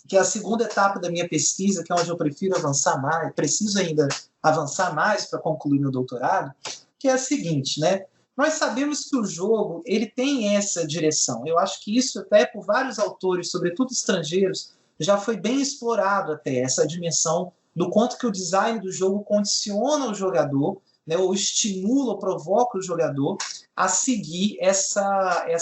que é a segunda etapa da minha pesquisa, que é onde eu prefiro avançar mais, preciso ainda avançar mais para concluir meu doutorado, que é a seguinte, né? Nós sabemos que o jogo ele tem essa direção. Eu acho que isso até por vários autores, sobretudo estrangeiros, já foi bem explorado até, essa dimensão do quanto que o design do jogo condiciona o jogador, né, ou estimula ou provoca o jogador a seguir essa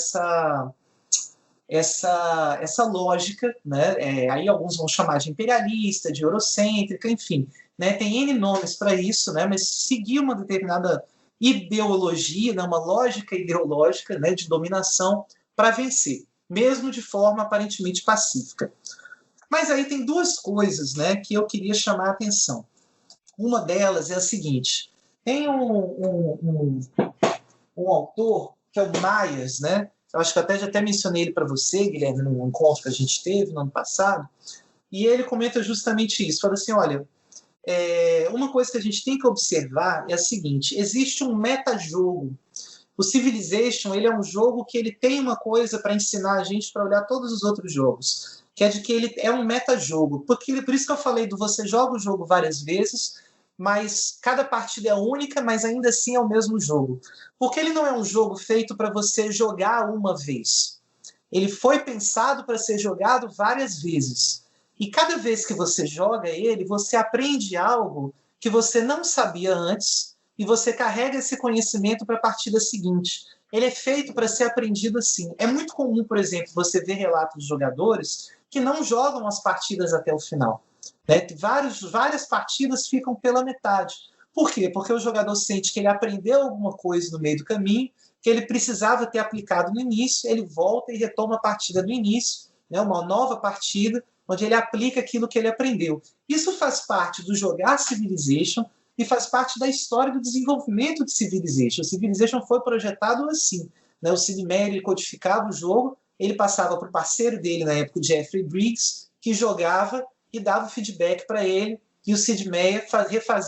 lógica, né? Aí alguns vão chamar de imperialista, de eurocêntrica, enfim, né? Tem N nomes para isso, né? Mas seguir uma determinada ideologia, né? Uma lógica ideológica, né? De dominação para vencer, mesmo de forma aparentemente pacífica. Mas aí tem duas coisas, né? Que eu queria chamar a atenção. Uma delas é a seguinte: tem um autor que é o Myers, né? Eu acho que já até mencionei ele para você, Guilherme, num encontro que a gente teve no ano passado, e ele comenta justamente isso. Fala assim, olha, uma coisa que a gente tem que observar é a seguinte: existe um metajogo. O Civilization ele é um jogo que ele tem uma coisa para ensinar a gente para olhar todos os outros jogos, que é de que ele é um metajogo. Por isso que eu falei do você joga o jogo várias vezes, mas cada partida é única, mas ainda assim é o mesmo jogo. Porque ele não é um jogo feito para você jogar uma vez. Ele foi pensado para ser jogado várias vezes. E cada vez que você joga ele, você aprende algo que você não sabia antes e você carrega esse conhecimento para a partida seguinte. Ele é feito para ser aprendido assim. É muito comum, por exemplo, você ver relatos de jogadores que não jogam as partidas até o final. Né? Várias partidas ficam pela metade. Por quê? Porque o jogador sente que ele aprendeu alguma coisa no meio do caminho, que ele precisava ter aplicado no início, ele volta e retoma a partida do início, né? Uma nova partida, onde ele aplica aquilo que ele aprendeu. Isso faz parte do jogar Civilization e faz parte da história do desenvolvimento de Civilization. O Civilization foi projetado assim. Né? O Sid Meier codificava o jogo, ele passava para o parceiro dele na época, o Jeffrey Briggs, que jogava e dava feedback para ele, e o Sid Meier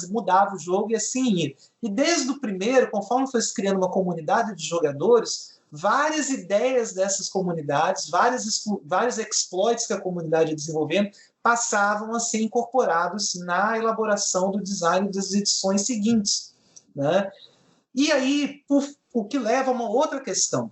mudava o jogo e assim ia. E desde o primeiro, conforme foi se criando uma comunidade de jogadores, várias ideias dessas comunidades, vários exploits que a comunidade ia desenvolvendo, passavam a ser incorporados na elaboração do design das edições seguintes. Né? E aí, o que leva a uma outra questão,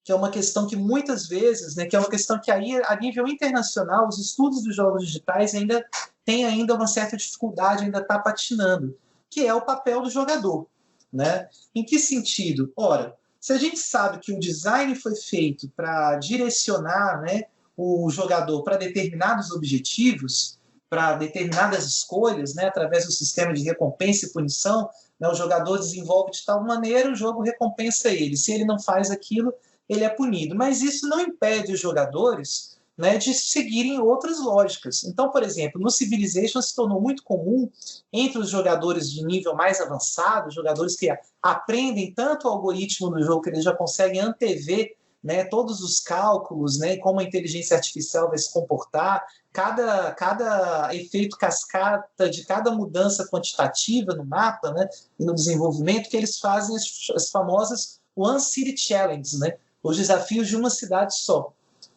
que é uma questão que muitas vezes, né, que é uma questão que aí, a nível internacional, os estudos dos jogos digitais ainda têm ainda uma certa dificuldade, ainda está patinando, que é o papel do jogador. Né? Em que sentido? Ora, se a gente sabe que o design foi feito para direcionar, né, o jogador para determinados objetivos, para determinadas escolhas, né, através do sistema de recompensa e punição, né, o jogador desenvolve de tal maneira, o jogo recompensa ele. Se ele não faz aquilo, ele é punido. Mas isso não impede os jogadores, né, de seguirem outras lógicas. Então, por exemplo, no Civilization se tornou muito comum entre os jogadores de nível mais avançado, jogadores que aprendem tanto o algoritmo do jogo que eles já conseguem antever, né, todos os cálculos, né, como a inteligência artificial vai se comportar, cada efeito cascata de cada mudança quantitativa no mapa, né, e no desenvolvimento, que eles fazem as famosas One City Challenge, né, os desafios de uma cidade só,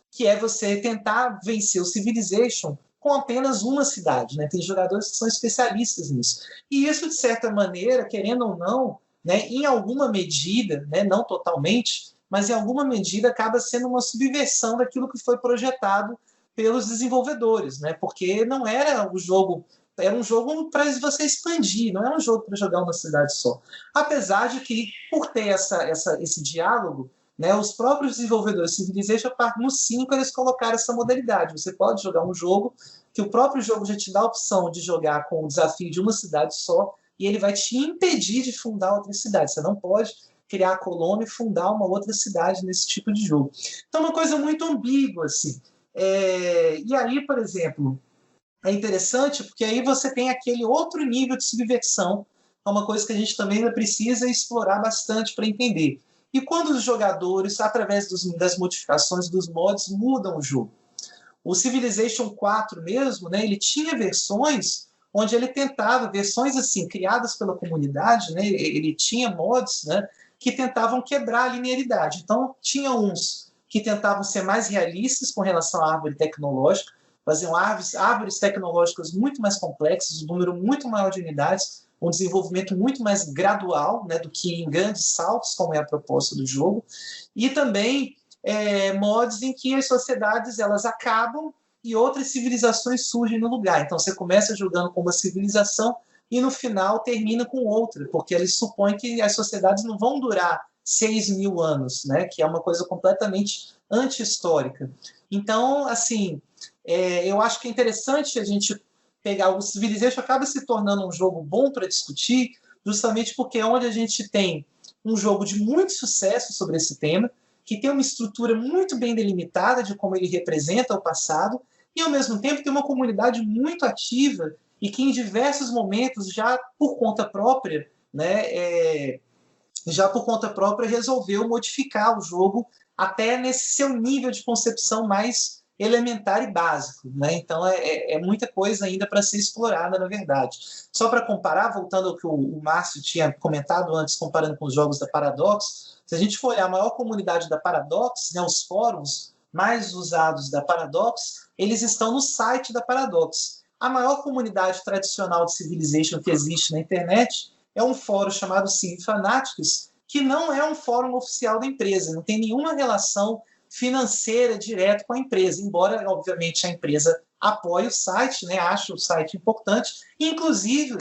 que é você tentar vencer o Civilization com apenas uma cidade. Né? Tem jogadores que são especialistas nisso. E isso, de certa maneira, querendo ou não, né, em alguma medida, né, não totalmente, mas em alguma medida acaba sendo uma subversão daquilo que foi projetado pelos desenvolvedores, né? Porque não era o jogo, era um jogo para você expandir, não era um jogo para jogar uma cidade só. Apesar de que, por ter esse diálogo, né, os próprios desenvolvedores Civilization, no 5, eles colocaram essa modalidade. Você pode jogar um jogo que o próprio jogo já te dá a opção de jogar com o desafio de uma cidade só, e ele vai te impedir de fundar outra cidade. Você não pode criar a colônia e fundar uma outra cidade nesse tipo de jogo. Então é uma coisa muito ambígua, assim. E aí, por exemplo, é interessante porque aí você tem aquele outro nível de subversão, é uma coisa que a gente também ainda precisa explorar bastante para entender, e quando os jogadores, através das modificações dos mods, mudam o jogo. O Civilization 4 mesmo, né, ele tinha versões onde ele tentava, versões assim, criadas pela comunidade, né, ele tinha mods, né, que tentavam quebrar a linearidade. Então, tinha uns que tentavam ser mais realistas com relação à árvore tecnológica, faziam árvores tecnológicas muito mais complexas, um número muito maior de unidades, um desenvolvimento muito mais gradual, né, do que em grandes saltos, como é a proposta do jogo, e também mods em que as sociedades elas acabam e outras civilizações surgem no lugar. Então você começa jogando com uma civilização e no final termina com outra, porque eles supõem que as sociedades não vão durar 6.000 anos, né? Que é uma coisa completamente anti-histórica. Então, assim, eu acho que é interessante a gente pegar o Civilization, acaba se tornando um jogo bom para discutir, justamente porque é onde a gente tem um jogo de muito sucesso sobre esse tema, que tem uma estrutura muito bem delimitada de como ele representa o passado, e ao mesmo tempo tem uma comunidade muito ativa e que em diversos momentos, já por conta própria, né, resolveu modificar o jogo até nesse seu nível de concepção mais elementar e básico, né? Então é muita coisa ainda para ser explorada, na verdade. Só para comparar, voltando ao que o Márcio tinha comentado antes, comparando com os jogos da Paradox, se a gente for olhar a maior comunidade da Paradox, né, os fóruns mais usados da Paradox, eles estão no site da Paradox. A maior comunidade tradicional de Civilization que existe na internet é um fórum chamado Civ Fanatics, que não é um fórum oficial da empresa, não tem nenhuma relação financeira direta com a empresa, embora, obviamente, a empresa apoie o site, né, ache o site importante. Inclusive,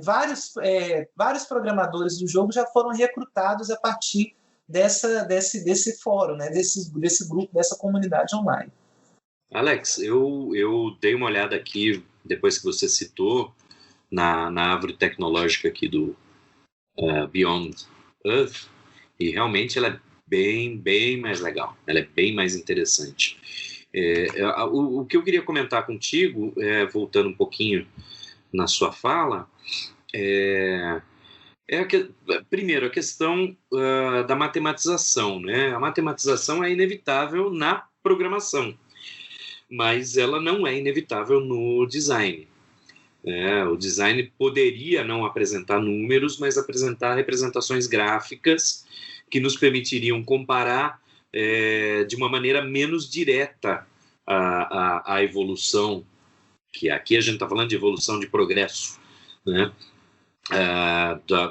vários programadores do jogo já foram recrutados a partir desse fórum, né, desse grupo, dessa comunidade online. Alex, eu dei uma olhada aqui, depois que você citou, na árvore tecnológica aqui do Beyond Earth, e realmente ela é bem mais legal, ela é bem mais interessante. O que eu queria comentar contigo, voltando um pouquinho na sua fala, primeiro, a questão da matematização, né? A matematização é inevitável na programação, mas ela não é inevitável no design. O design poderia não apresentar números, mas apresentar representações gráficas que nos permitiriam comparar de uma maneira menos direta a evolução, que aqui a gente está falando de evolução de progresso, né?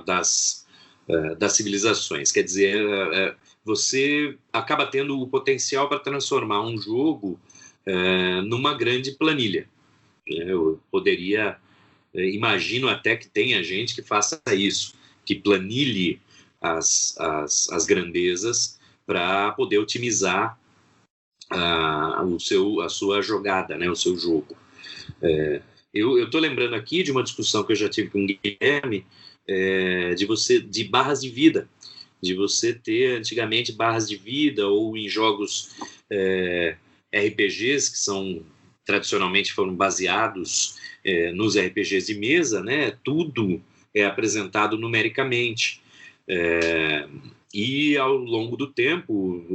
Das civilizações. Quer dizer, você acaba tendo o potencial para transformar um jogo numa grande planilha. Eu poderia, imagino até que tenha gente que faça isso, que planilhe as grandezas para poder otimizar a sua jogada, né, o seu jogo. Eu estou lembrando aqui de uma discussão que eu já tive com o Guilherme, de barras de vida, de você ter antigamente barras de vida, ou em jogos RPGs que tradicionalmente foram baseados nos RPGs de mesa, né? Tudo é apresentado numericamente. E ao longo do tempo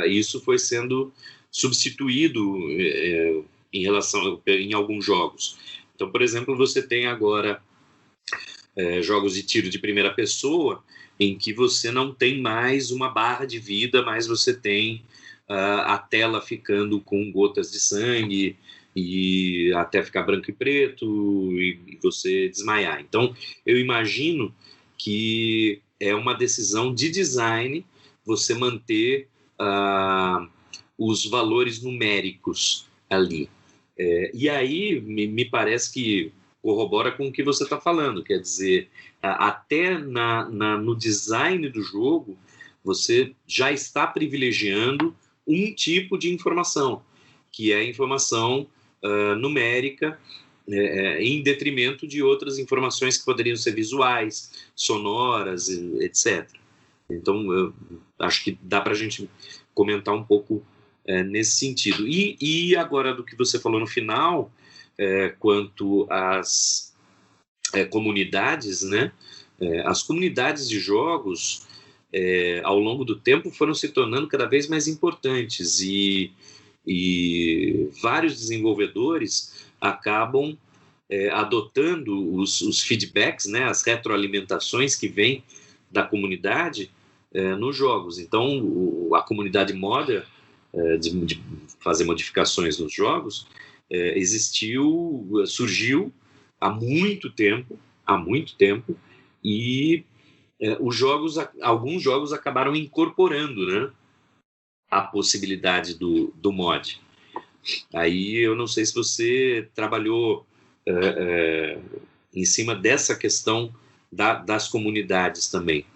isso foi sendo substituído em alguns jogos. Então, por exemplo, você tem agora jogos de tiro de primeira pessoa em que você não tem mais uma barra de vida, mas você tem a tela ficando com gotas de sangue e até ficar branco e preto e você desmaiar. Então, eu imagino que é uma decisão de design você manter os valores numéricos ali. E aí, me parece que corrobora com o que você está falando, quer dizer, até no design do jogo, você já está privilegiando um tipo de informação, que é a informação numérica, em detrimento de outras informações que poderiam ser visuais, sonoras, etc. Então, eu acho que dá para a gente comentar um pouco nesse sentido. E agora, do que você falou no final, quanto às comunidades, né? As comunidades de jogos, ao longo do tempo, foram se tornando cada vez mais importantes e vários desenvolvedores acabam adotando os feedbacks, né, as retroalimentações que vêm da comunidade nos jogos. Então, a comunidade modder de fazer modificações nos jogos surgiu há muito tempo, e alguns jogos acabaram incorporando, né, a possibilidade do mod. Aí eu não sei se você trabalhou em cima dessa questão das comunidades também.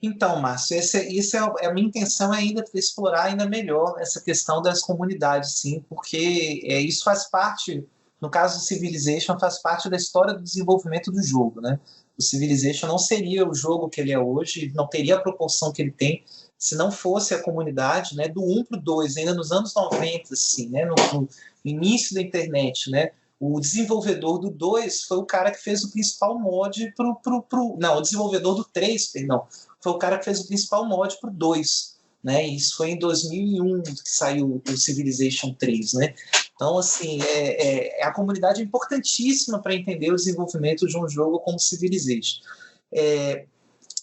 Então, Márcio, isso é a minha intenção ainda explorar ainda melhor essa questão das comunidades, sim, porque isso faz parte, no caso do Civilization, faz parte da história do desenvolvimento do jogo, né? O Civilization não seria o jogo que ele é hoje, não teria a proporção que ele tem se não fosse a comunidade, né, do 1 para o 2, ainda nos anos 90, assim, né, no início da internet, né? O desenvolvedor do 2 foi o cara que fez o principal mod Não, o desenvolvedor do 3, perdão, foi o cara que fez o principal mod para o 2. Né? Isso foi em 2001 que saiu o Civilization 3. Né? Então, assim, a comunidade é importantíssima para entender o desenvolvimento de um jogo como Civilization.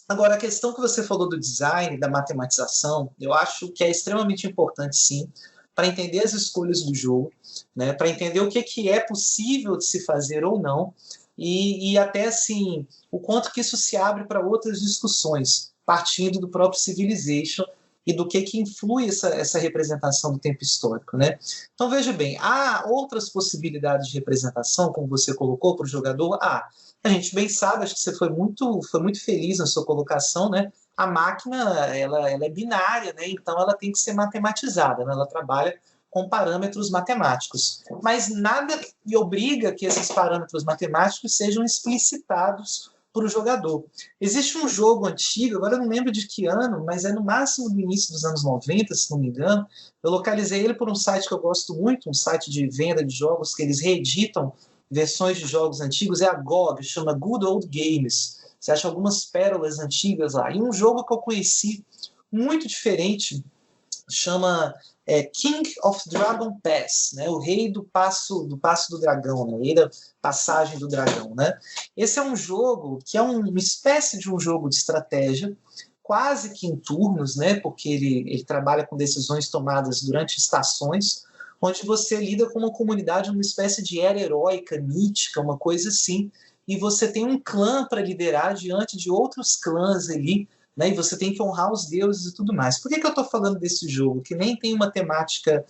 Agora, a questão que você falou do design, da matematização, eu acho que é extremamente importante, sim, para entender as escolhas do jogo, né, para entender o que é possível de se fazer ou não, e até assim, o quanto que isso se abre para outras discussões, partindo do próprio Civilization e do que influi essa representação do tempo histórico. Né? Então, veja bem, há outras possibilidades de representação, como você colocou, para o jogador. A gente bem sabe, acho que você foi muito feliz na sua colocação, né? A máquina ela é binária, né? Então ela tem que ser matematizada, né? Ela trabalha com parâmetros matemáticos. Mas nada lhe obriga que esses parâmetros matemáticos sejam explicitados para o jogador. Existe um jogo antigo, agora eu não lembro de que ano, mas é no máximo do início dos anos 90, se não me engano. Eu localizei ele por um site que eu gosto muito, um site de venda de jogos que eles reeditam versões de jogos antigos, é a GOG, chama Good Old Games. Você acha algumas pérolas antigas lá. E um jogo que eu conheci muito diferente, chama King of Dragon Pass, né? O rei do passo do dragão, né? O rei da passagem do dragão. Né? Esse é um jogo que é uma espécie de um jogo de estratégia, quase que em turnos, né? Porque ele trabalha com decisões tomadas durante estações, onde você lida com uma comunidade, uma espécie de era heróica, mítica, uma coisa assim, e você tem um clã para liderar diante de outros clãs ali, né? E você tem que honrar os deuses e tudo mais. Por que eu estou falando desse jogo, que nem tem uma temática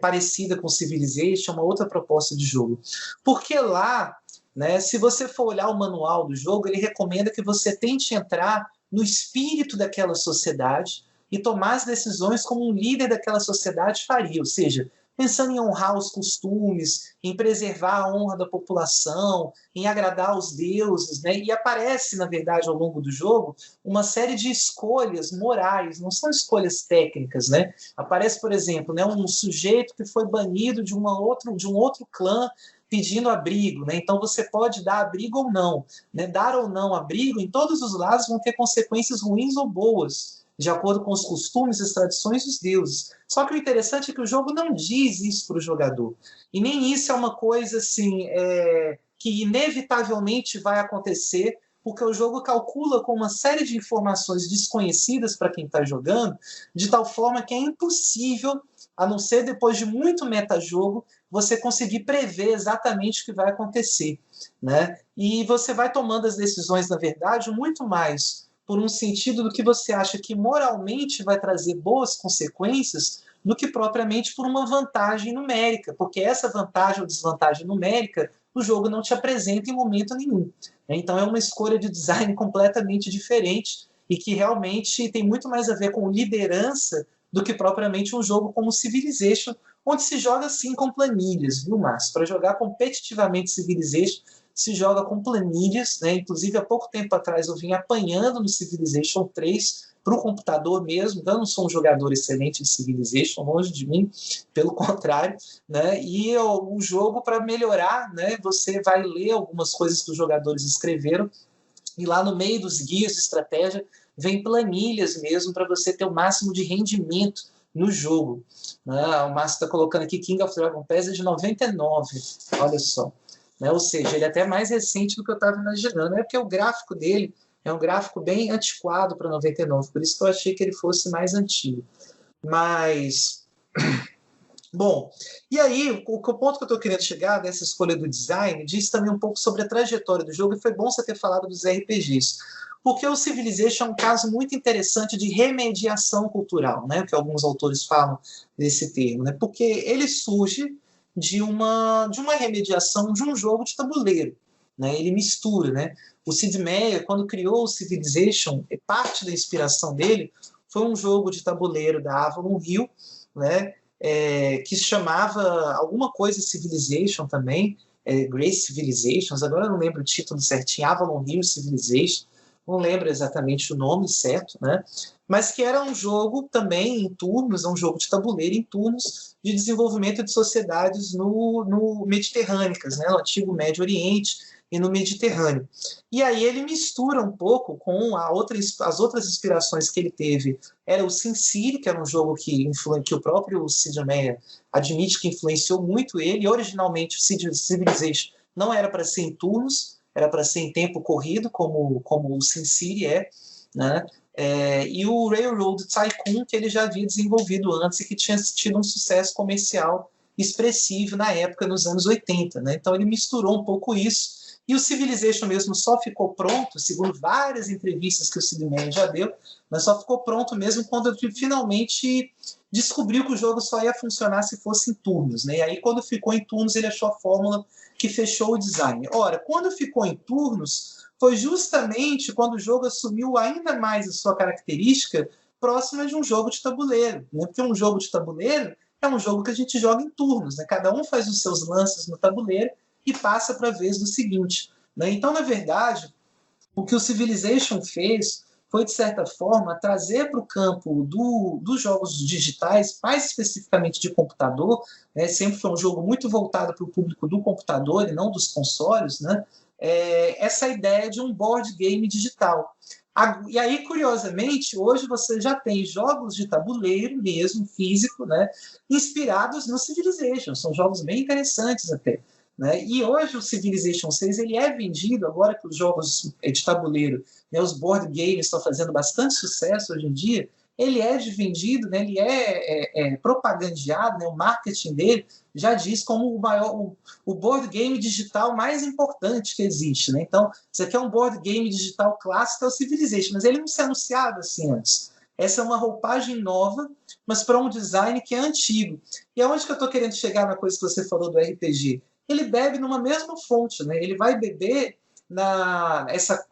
parecida com Civilization, uma outra proposta de jogo? Porque lá, né, se você for olhar o manual do jogo, ele recomenda que você tente entrar no espírito daquela sociedade e tomar as decisões como um líder daquela sociedade faria, ou seja, pensando em honrar os costumes, em preservar a honra da população, em agradar os deuses, né? E aparece, na verdade, ao longo do jogo, uma série de escolhas morais, não são escolhas técnicas, né? Aparece, por exemplo, né, um sujeito que foi banido de um outro clã pedindo abrigo, né? Então você pode dar abrigo ou não, né? Dar ou não abrigo, em todos os lados vão ter consequências ruins ou boas, de acordo com os costumes, as tradições dos deuses. Só que o interessante é que o jogo não diz isso para o jogador. E nem isso é uma coisa assim, que inevitavelmente vai acontecer, porque o jogo calcula com uma série de informações desconhecidas para quem está jogando, de tal forma que é impossível, a não ser depois de muito metajogo, você conseguir prever exatamente o que vai acontecer. Né? E você vai tomando as decisões, na verdade, muito mais por um sentido do que você acha que moralmente vai trazer boas consequências do que propriamente por uma vantagem numérica, porque essa vantagem ou desvantagem numérica o jogo não te apresenta em momento nenhum. Então é uma escolha de design completamente diferente e que realmente tem muito mais a ver com liderança do que propriamente um jogo como Civilization, onde se joga sim com planilhas, viu, Márcio? Para jogar competitivamente Civilization, se joga com planilhas, né? Inclusive há pouco tempo atrás eu vim apanhando no Civilization 3 para o computador mesmo. Eu não sou um jogador excelente de Civilization, longe de mim, pelo contrário, né? E o jogo, para melhorar, né, você vai ler algumas coisas que os jogadores escreveram E lá no meio dos guias de estratégia vem planilhas mesmo para você ter o máximo de rendimento no jogo. Né? O Márcio está colocando aqui King of Dragon Pass é de 99, olha só. Né? Ou seja, ele é até mais recente do que eu estava imaginando. É porque o gráfico dele é um gráfico bem antiquado para 99, por isso que eu achei que ele fosse mais antigo. Mas, bom, e aí o ponto que eu estou querendo chegar dessa escolha do design diz também um pouco sobre a trajetória do jogo, e foi bom você ter falado dos RPGs. Porque o Civilization é um caso muito interessante de remediação cultural, né? Que alguns autores falam desse termo, né? Porque ele surge de uma remediação de um jogo de tabuleiro, né? Ele mistura, né? O Sid Meier, quando criou o Civilization, parte da inspiração dele foi um jogo de tabuleiro da Avalon Hill, né? Que se chamava alguma coisa Civilization também, Great Civilizations, agora eu não lembro o título certinho, Avalon Hill Civilization, não lembro exatamente o nome certo, né? Mas que era um jogo também em turnos, um jogo de tabuleiro em turnos de desenvolvimento de sociedades no Mediterrâneas, né? No antigo Médio Oriente e no Mediterrâneo. E aí ele mistura um pouco com as outras inspirações que ele teve. Era o SimCity, que era um jogo que o próprio Sid Meier admite que influenciou muito ele. Originalmente, o Civilization não era para ser em turnos, era para ser em tempo corrido, como o SimCity é, né? E o Railroad Tycoon, que ele já havia desenvolvido antes e que tinha tido um sucesso comercial expressivo na época, nos anos 80. Né? Então ele misturou um pouco isso. E o Civilization mesmo só ficou pronto, segundo várias entrevistas que o Sid Meier já deu, mas só ficou pronto mesmo quando ele finalmente descobriu que o jogo só ia funcionar se fosse em turnos. Né? E aí, quando ficou em turnos, ele achou a fórmula que fechou o design. Ora, quando ficou em turnos, foi justamente quando o jogo assumiu ainda mais a sua característica próxima de um jogo de tabuleiro. Né? Porque um jogo de tabuleiro é um jogo que a gente joga em turnos. Né? Cada um faz os seus lances no tabuleiro e passa para a vez do seguinte. Né? Então, na verdade, o que o Civilization fez foi, de certa forma, trazer para o campo dos jogos digitais, mais especificamente de computador, né? Sempre foi um jogo muito voltado para o público do computador e não dos consoles, né? Essa ideia de um board game digital. E aí, curiosamente, hoje você já tem jogos de tabuleiro mesmo, físico, né? Inspirados no Civilization. São jogos bem interessantes até. Né? E hoje o Civilization 6 ele é vendido, agora que os jogos de tabuleiro, né, os board games estão fazendo bastante sucesso hoje em dia, ele é vendido, né, ele é propagandeado, né, o marketing dele já diz como o board game digital mais importante que existe. Né? Então, você quer um board game digital clássico, é o Civilization, mas ele não se anunciava assim antes. Essa é uma roupagem nova, mas para um design que é antigo. E aonde que eu estou querendo chegar na coisa que você falou do RPG? Ele bebe numa mesma fonte, né? Ele vai beber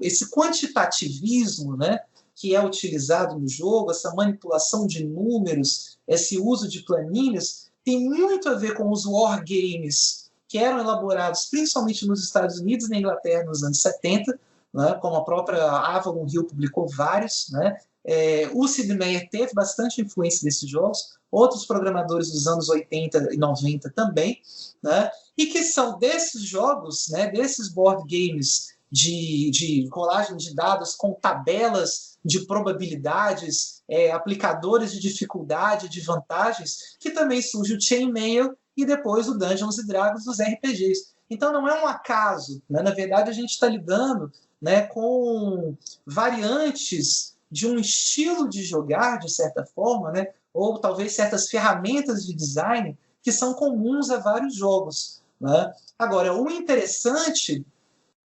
esse quantitativismo, né, que é utilizado no jogo, essa manipulação de números, esse uso de planilhas, tem muito a ver com os wargames que eram elaborados principalmente nos Estados Unidos e na Inglaterra nos anos 70, né, como a própria Avalon Hill publicou vários. Né? O Sid Meier teve bastante influência desses jogos, outros programadores dos anos 80 e 90 também, né? E que são desses jogos, né, desses board games de colagem de dados com tabelas de probabilidades, aplicadores de dificuldade, de vantagens, que também surge o Chainmail e depois o Dungeons & Dragons dos RPGs. Então não é um acaso, né? Na verdade a gente está lidando, né, com variantes de um estilo de jogar, de certa forma, né, ou talvez certas ferramentas de design que são comuns a vários jogos. Né? Agora, o interessante,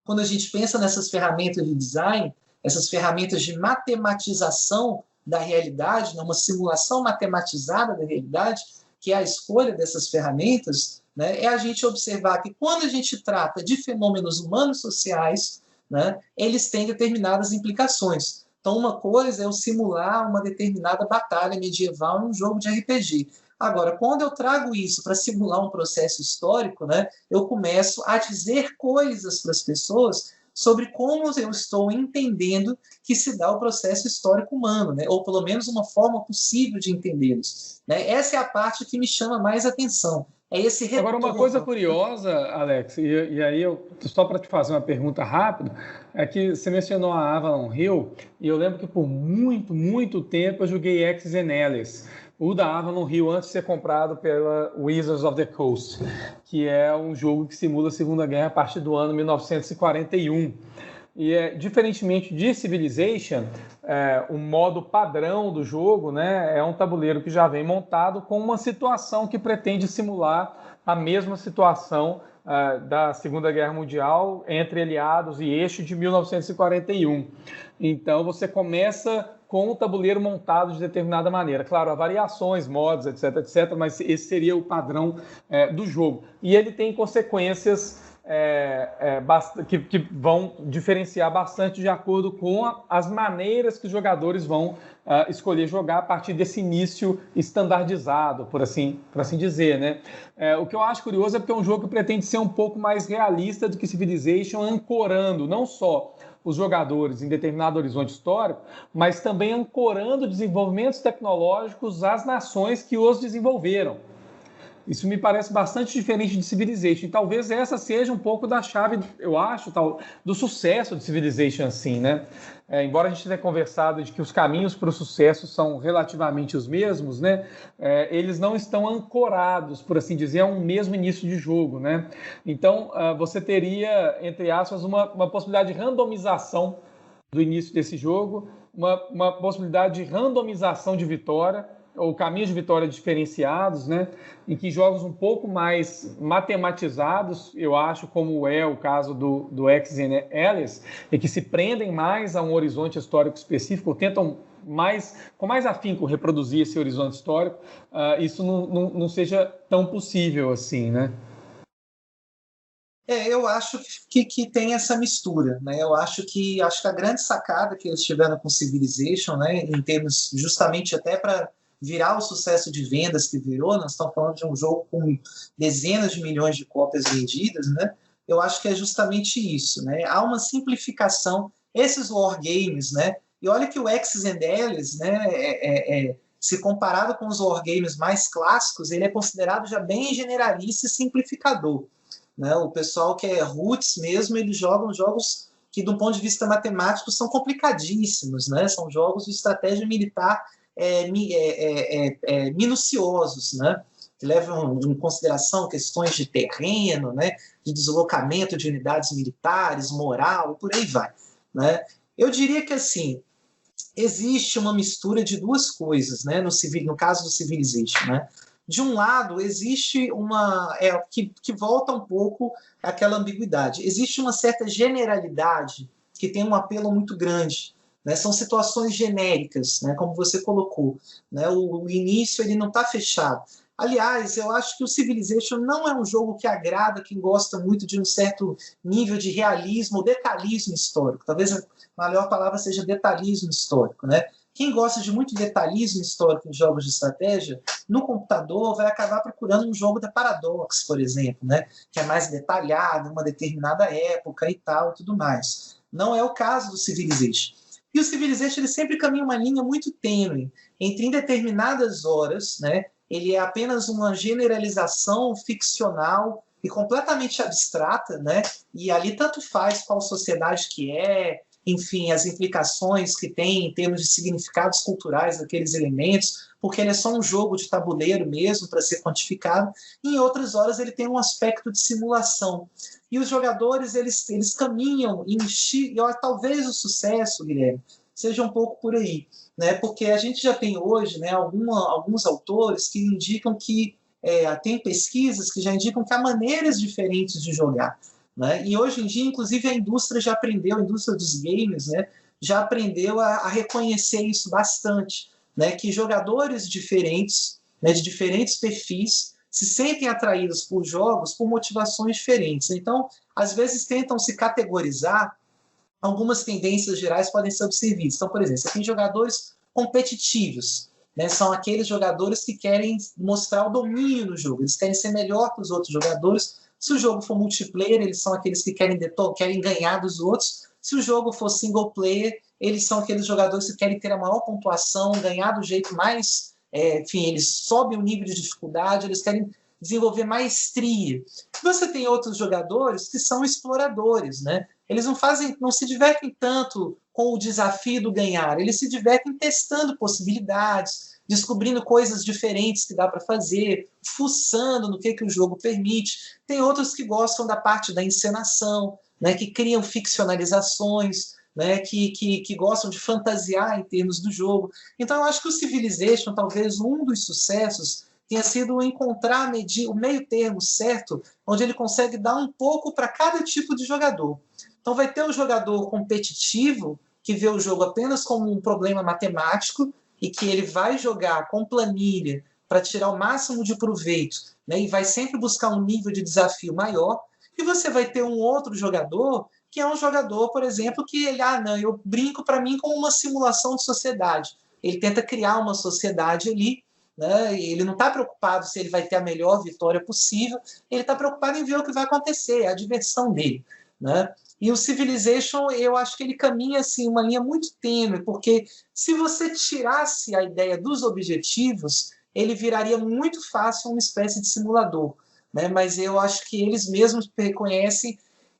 quando a gente pensa nessas ferramentas de design, essas ferramentas de matematização da realidade, né? Uma simulação matematizada da realidade, que é a escolha dessas ferramentas, né? É a gente observar que quando a gente trata de fenômenos humanos sociais, né, eles têm determinadas implicações. Então, uma coisa é eu simular uma determinada batalha medieval em um jogo de RPG. Agora, quando eu trago isso para simular um processo histórico, né, eu começo a dizer coisas para as pessoas sobre como eu estou entendendo que se dá o processo histórico humano, né, ou pelo menos uma forma possível de entendê-los. Né? Essa é a parte que me chama mais atenção. é esse retorno. Agora, uma coisa curiosa, Alex, e aí só para te fazer uma pergunta rápida, é que você mencionou a Avalon Hill, e eu lembro que por muito, muito tempo eu joguei Axis and Allies, o da Avalon Hill, antes de ser comprado pela Wizards of the Coast, que é um jogo que simula a Segunda Guerra a partir do ano 1941. E, diferentemente de Civilization, o modo padrão do jogo, né, é um tabuleiro que já vem montado com uma situação que pretende simular a mesma situação da Segunda Guerra Mundial entre aliados e eixo de 1941. Então, você começa com o tabuleiro montado de determinada maneira. Claro, há variações, mods, etc, etc, mas esse seria o padrão do jogo. E ele tem consequências que vão diferenciar bastante de acordo com as maneiras que os jogadores vão escolher jogar a partir desse início estandardizado, por assim dizer, né? O que eu acho curioso é porque é um jogo que pretende ser um pouco mais realista do que Civilization, ancorando não só os jogadores em determinado horizonte histórico, mas também ancorando desenvolvimentos tecnológicos às nações que os desenvolveram. Isso me parece bastante diferente de Civilization. E talvez essa seja um pouco da chave, eu acho, do sucesso de Civilization, assim, né? Embora a gente tenha conversado de que os caminhos para o sucesso são relativamente os mesmos, né? Eles não estão ancorados, por assim dizer, a um mesmo início de jogo, né? Então, você teria, entre aspas, uma possibilidade de randomização do início desse jogo, uma possibilidade de randomização de vitória, ou caminhos de vitória diferenciados, né? Em que jogos um pouco mais matematizados, eu acho, como é o caso do Axis and Allies, e que se prendem mais a um horizonte histórico específico, tentam com mais afinco reproduzir esse horizonte histórico, isso não seja tão possível assim, né? Eu acho que tem essa mistura, né? Eu acho que a grande sacada que eles tiveram com Civilization, né, em termos justamente até para virar o sucesso de vendas que virou, nós estamos falando de um jogo com dezenas de milhões de cópias vendidas, né? Eu acho que é justamente isso, né? Há uma simplificação, esses wargames, né? E olha que o Axis and Allies, né, se comparado com os wargames mais clássicos, ele é considerado já bem generalista e simplificador, né? O pessoal que é roots mesmo, eles jogam jogos que, do ponto de vista matemático, são complicadíssimos, né? São jogos de estratégia militar minuciosos, né? Que levam em consideração questões de terreno, né? De deslocamento de unidades militares, moral, e por aí vai, né? Eu diria que, assim, existe uma mistura de duas coisas, né? No caso do Civilization, né? De um lado, existe uma... que volta um pouco àquela ambiguidade. Existe uma certa generalidade que tem um apelo muito grande, né? São situações genéricas, né? Como você colocou, né? O início ele não está fechado. Aliás, eu acho que o Civilization não é um jogo que agrada quem gosta muito de um certo nível de realismo ou detalhismo histórico. Talvez a melhor palavra seja detalhismo histórico, né? Quem gosta de muito detalhismo histórico em jogos de estratégia, no computador vai acabar procurando um jogo da Paradox, por exemplo, né? Que é mais detalhado, uma determinada época e tal, e tudo mais. Não é o caso do Civilization. E o Civilization ele sempre caminha uma linha muito tênue entre, em determinadas horas, né, ele é apenas uma generalização ficcional e completamente abstrata, né, e ali tanto faz qual sociedade que enfim, as implicações que tem em termos de significados culturais daqueles elementos, porque ele é só um jogo de tabuleiro mesmo para ser quantificado, e em outras horas ele tem um aspecto de simulação. E os jogadores, eles caminham e talvez o sucesso, Guilherme, seja um pouco por aí, né? Porque a gente já tem hoje, né, alguns autores que indicam que tem pesquisas que já indicam que há maneiras diferentes de jogar, né? E hoje em dia, inclusive, a indústria já aprendeu, a indústria dos games, né, já aprendeu a reconhecer isso bastante, né? Que jogadores diferentes, né, de diferentes perfis, se sentem atraídos por jogos por motivações diferentes. Então, às vezes tentam se categorizar, algumas tendências gerais podem ser observadas. Então, por exemplo, você tem jogadores competitivos, né? São aqueles jogadores que querem mostrar o domínio no jogo, eles querem ser melhor que os outros jogadores. Se o jogo for multiplayer, eles são aqueles que querem ganhar dos outros. Se o jogo for single player, eles são aqueles jogadores que querem ter a maior pontuação, ganhar do jeito mais... enfim, eles sobem o nível de dificuldade, eles querem desenvolver maestria. Você tem outros jogadores que são exploradores, né? Eles não se divertem tanto com o desafio do ganhar, eles se divertem testando possibilidades, descobrindo coisas diferentes que dá para fazer, fuçando no que o jogo permite. Tem outros que gostam da parte da encenação, né, que criam ficcionalizações, né, que gostam de fantasiar em termos do jogo. Então eu acho que o Civilization, talvez um dos sucessos, tenha sido encontrar o meio termo certo, onde ele consegue dar um pouco para cada tipo de jogador. Então vai ter o jogador competitivo, que vê o jogo apenas como um problema matemático, e que ele vai jogar com planilha para tirar o máximo de proveito, né, e vai sempre buscar um nível de desafio maior. E você vai ter um outro jogador, que é um jogador, por exemplo, que ele, não, eu brinco para mim como uma simulação de sociedade. Ele tenta criar uma sociedade ali, né? Ele não está preocupado se ele vai ter a melhor vitória possível, ele está preocupado em ver o que vai acontecer, é a diversão dele, né? E o Civilization, eu acho que ele caminha assim, uma linha muito tênue, porque se você tirasse a ideia dos objetivos, ele viraria muito fácil uma espécie de simulador, né? Mas eu acho que eles mesmos reconhecem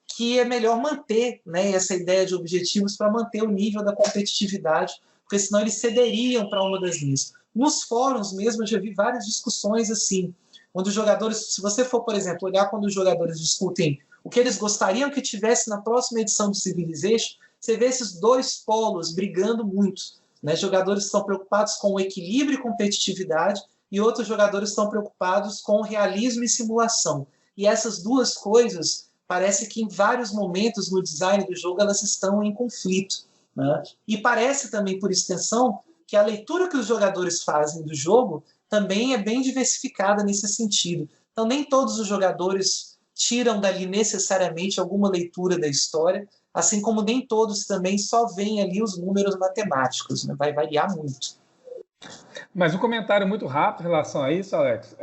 que é melhor manter, né, essa ideia de objetivos para manter o nível da competitividade, porque senão eles cederiam para uma das linhas. Nos fóruns mesmo, eu já vi várias discussões assim, onde os jogadores, se você for, por exemplo, olhar quando os jogadores discutem o que eles gostariam que tivesse na próxima edição do Civilization, você vê esses dois polos brigando muito, né? Jogadores que estão preocupados com o equilíbrio e competitividade e outros jogadores estão preocupados com realismo e simulação. E essas duas coisas, parece que em vários momentos no design do jogo elas estão em conflito, né? E parece também, por extensão, que a leitura que os jogadores fazem do jogo também é bem diversificada nesse sentido. Então nem todos os jogadores tiram dali necessariamente alguma leitura da história, assim como nem todos também só veem ali os números matemáticos, né? Vai variar muito. Mas um comentário muito rápido em relação a isso, Alex.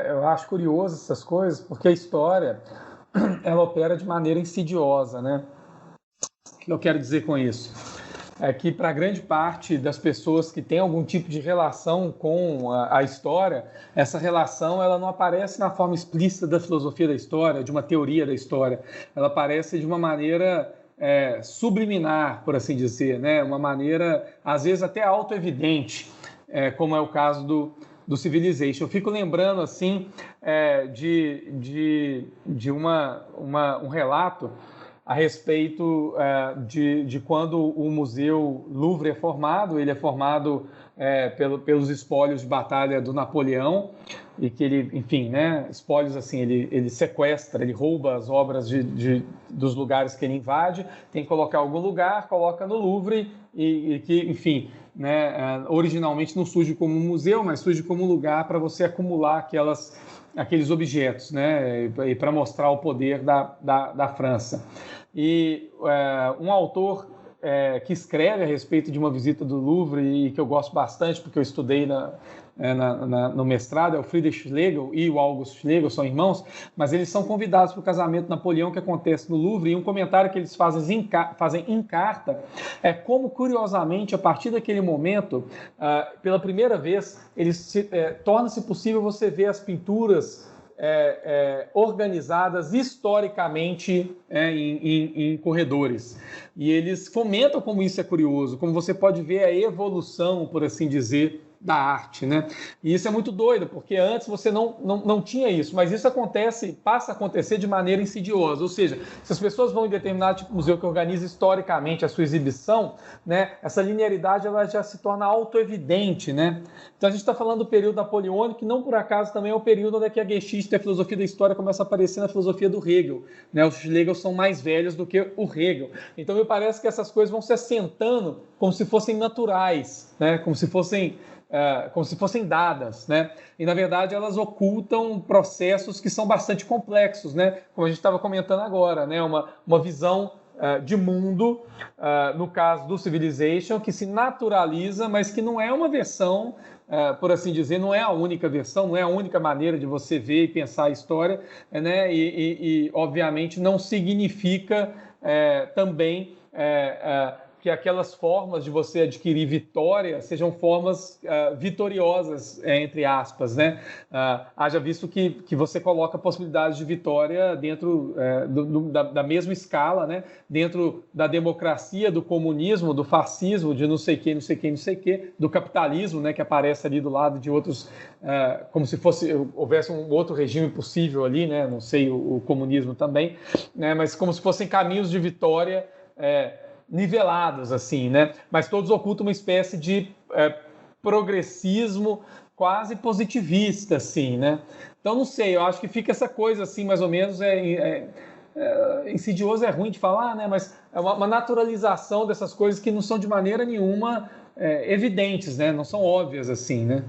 Eu acho curioso essas coisas, porque a história ela opera de maneira insidiosa, né? O que eu quero dizer com isso? É que para grande parte das pessoas que têm algum tipo de relação com a história, essa relação ela não aparece na forma explícita da filosofia da história, de uma teoria da história. Ela aparece de uma maneira subliminar, por assim dizer, né? Uma maneira, às vezes, até autoevidente, como é o caso do Civilization. Eu fico lembrando assim de um relato a respeito de quando o Museu Louvre é formado. Ele é formado pelos espólios de batalha do Napoleão, e que ele, enfim, né, espólios assim, ele sequestra, ele rouba as obras dos lugares que ele invade, tem que colocar em algum lugar, coloca no Louvre, e que, enfim, né, originalmente não surge como um museu, mas surge como um lugar para você acumular aqueles objetos, né, e para mostrar o poder da França. E um autor que escreve a respeito de uma visita do Louvre e que eu gosto bastante, porque eu estudei no mestrado, é o Friedrich Schlegel e o August Schlegel, são irmãos, mas eles são convidados para o casamento de Napoleão que acontece no Louvre, e um comentário que eles fazem em carta é como, curiosamente, a partir daquele momento, pela primeira vez, torna-se possível você ver as pinturas organizadas historicamente em corredores. E eles fomentam como isso é curioso, como você pode ver a evolução, por assim dizer, da arte, né? E isso é muito doido, porque antes você não tinha isso, mas isso passa a acontecer de maneira insidiosa, ou seja, se as pessoas vão em determinado tipo de museu que organiza historicamente a sua exibição, né, essa linearidade ela já se torna autoevidente, né? Então a gente está falando do período napoleônico, que não por acaso também é o período onde a Geschichte, a filosofia da história, começa a aparecer na filosofia do Hegel, né? Os Schlegel são mais velhos do que o Hegel. Então me parece que essas coisas vão se assentando como se fossem naturais, né? Como se fossem dadas, né? E na verdade elas ocultam processos que são bastante complexos, né? Como a gente estava comentando agora, né? Uma visão de mundo, no caso do Civilization, que se naturaliza, mas que não é uma versão, por assim dizer, não é a única versão, não é a única maneira de você ver e pensar a história, né? E obviamente não significa também que aquelas formas de você adquirir vitória sejam formas vitoriosas, entre aspas, né? Haja visto que você coloca a possibilidade de vitória dentro da mesma escala, né? Dentro da democracia, do comunismo, do fascismo, de não sei o que, do capitalismo, né? Que aparece ali do lado de outros, como se houvesse um outro regime possível ali, né? Não sei, o comunismo também, né? Mas como se fossem caminhos de vitória nivelados, assim, né? Mas todos ocultam uma espécie de progressismo quase positivista, assim, né? Então, não sei, eu acho que fica essa coisa, assim, mais ou menos, insidioso é ruim de falar, né? Mas é uma naturalização dessas coisas que não são de maneira nenhuma evidentes, né? Não são óbvias, assim, né?